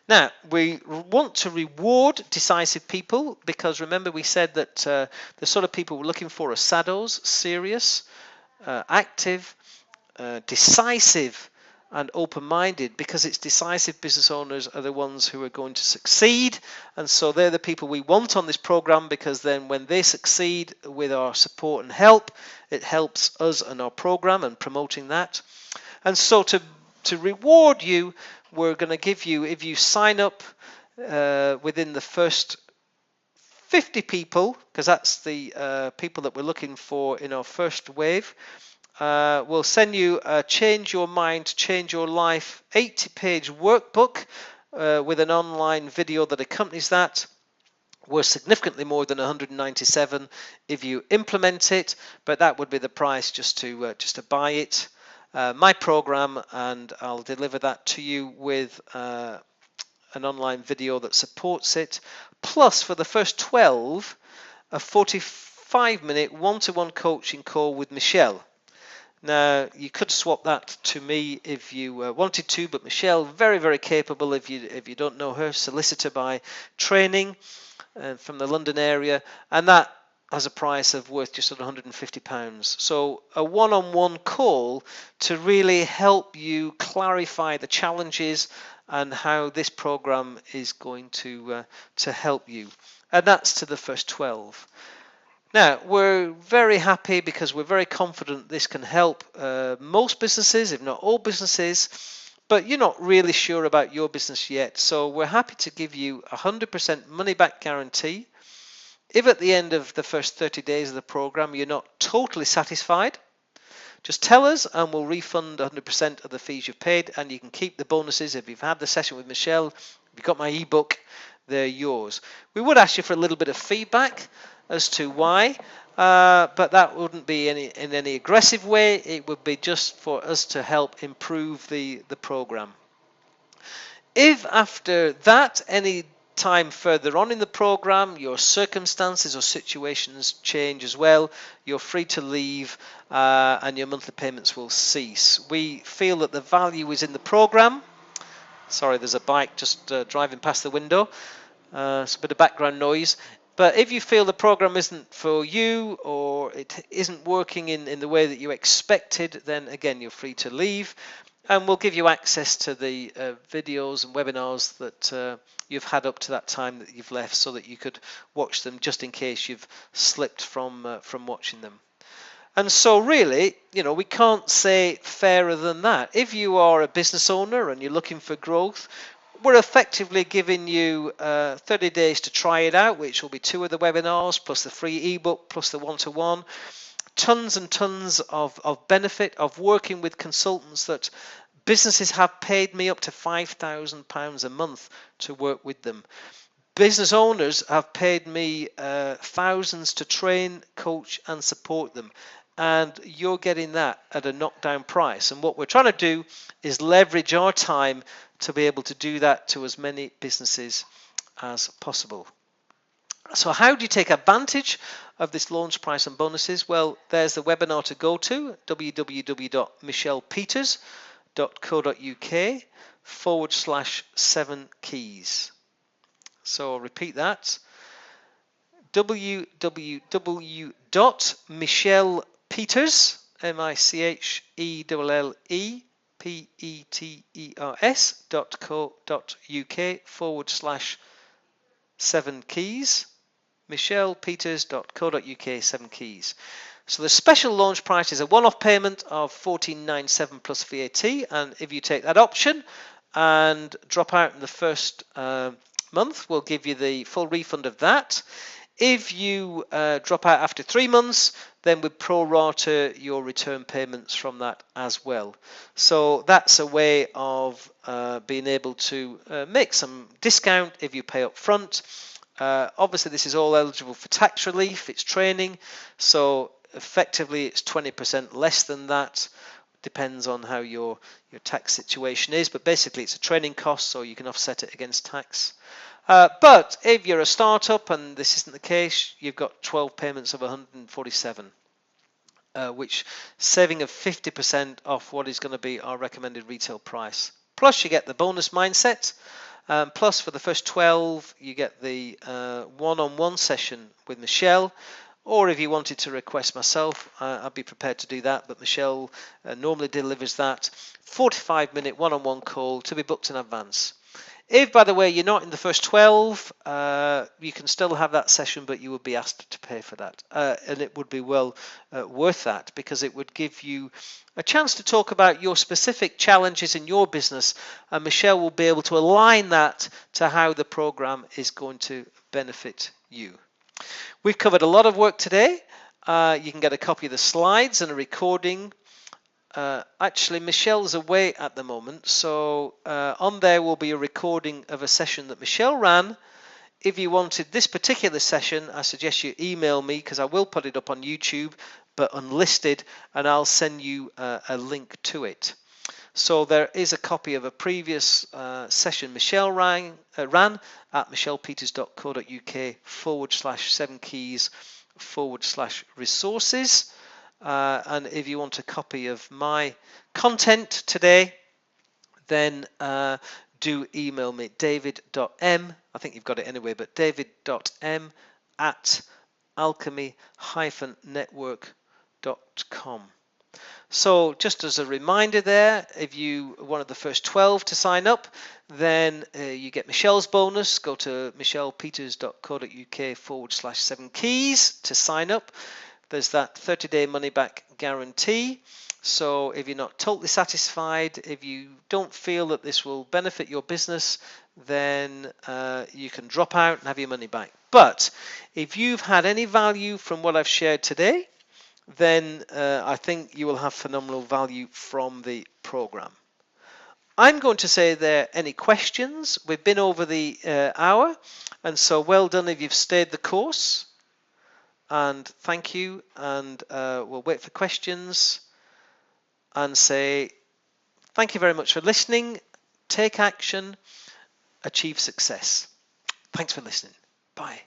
A: Now, we want to reward decisive people, because remember we said that the sort of people we're looking for are SADOs, serious, active, decisive, and open-minded, because it's decisive business owners are the ones who are going to succeed, and so they're the people we want on this program, because then when they succeed with our support and help, it helps us and our program and promoting that. And so to reward you, we're going to give you, if you sign up within the first 50 people, because that's the people that we're looking for in our first wave, we'll send you a Change Your Mind, Change Your Life 80-page workbook with an online video that accompanies that. Worth significantly more than 197 if you implement it, but that would be the price just to buy it. My program, and I'll deliver that to you with an online video that supports it. Plus, for the first 12, a 45-minute one-to-one coaching call with Michelle. Now, you could swap that to me if you wanted to, but Michelle, very, very capable. If you don't know her, solicitor by training, from the London area, and that has a price of worth just under £150. So a one-on-one call to really help you clarify the challenges and how this program is going to help you, and that's to the first 12. Now, we're very happy because we're very confident this can help most businesses, if not all businesses, but you're not really sure about your business yet. So we're happy to give you 100% money back guarantee. If at the end of the first 30 days of the program you're not totally satisfied, just tell us and we'll refund 100% of the fees you've paid, and you can keep the bonuses. If you've had the session with Michelle, if you've got my ebook, they're yours. We would ask you for a little bit of feedback as to why, but that wouldn't be in any aggressive way. It would be just for us to help improve the program. If after that, any time further on in the program, your circumstances or situations change as well, you're free to leave and your monthly payments will cease. We feel that the value is in the program. Sorry, there's a bike just driving past the window. It's a bit of background noise. But if you feel the program isn't for you, or it isn't working in the way that you expected, then again, you're free to leave. And we'll give you access to the videos and webinars that you've had up to that time that you've left, so that you could watch them just in case you've slipped from watching them. And so really, we can't say fairer than that. If you are a business owner and you're looking for growth, we're effectively giving you 30 days to try it out, which will be 2 of the webinars, plus the free ebook, plus the one-to-one. Tons and tons of benefit of working with consultants that businesses have paid me up to £5,000 a month to work with them. Business owners have paid me thousands to train, coach, and support them. And you're getting that at a knockdown price. And what we're trying to do is leverage our time to be able to do that to as many businesses as possible. So how do you take advantage of this launch price and bonuses? Well, there's the webinar to go to, www.michellepeters.co.uk/7keys. So I'll repeat that, www.michellepeters, MICHELLEPETERS.co.uk/7keys. michellepeters.co.uk 7 keys. So the special launch price is a one-off payment of $14.97 plus VAT, and if you take that option and drop out in the first month, we'll give you the full refund of that. If you drop out after 3 months, then we prorata your return payments from that as well. So that's a way of being able to make some discount if you pay up front. Obviously, this is all eligible for tax relief. It's training, so effectively it's 20% less than that. Depends on how your tax situation is, but basically it's a training cost, so you can offset it against tax. But if you're a startup and this isn't the case, you've got 12 payments of 147, which saving of 50% off what is going to be our recommended retail price. Plus you get the bonus mindset. Plus for the first 12 you get the one-on-one session with Michelle, or if you wanted to request myself, I'd be prepared to do that, but Michelle normally delivers that 45-minute one-on-one call to be booked in advance. If, by the way, you're not in the first 12, you can still have that session, but you would be asked to pay for that. And it would be well worth that, because it would give you a chance to talk about your specific challenges in your business, and Michelle will be able to align that to how the program is going to benefit you. We've covered a lot of work today. You can get a copy of the slides and a recording. Actually, Michelle's away at the moment, so on there will be a recording of a session that Michelle ran. If you wanted this particular session, I suggest you email me, because I will put it up on YouTube, but unlisted, and I'll send you a link to it. So there is a copy of a previous session Michelle ran at michellepeters.co.uk/7keys/resources. And if you want a copy of my content today, then do email me, david.m, I think you've got it anyway, but david.m@alchemy-network.com. So just as a reminder there, if you are one of the first 12 to sign up, then you get Michelle's bonus. Go to michellepeters.co.uk/7 keys to sign up. There's that 30-day money-back guarantee. So if you're not totally satisfied, if you don't feel that this will benefit your business, then you can drop out and have your money back. But if you've had any value from what I've shared today, then I think you will have phenomenal value from the program. I'm going to say there any questions. We've been over the hour, and so well done if you've stayed the course. And thank you, and we'll wait for questions and say thank you very much for listening. Take action, achieve success. Thanks for listening. Bye.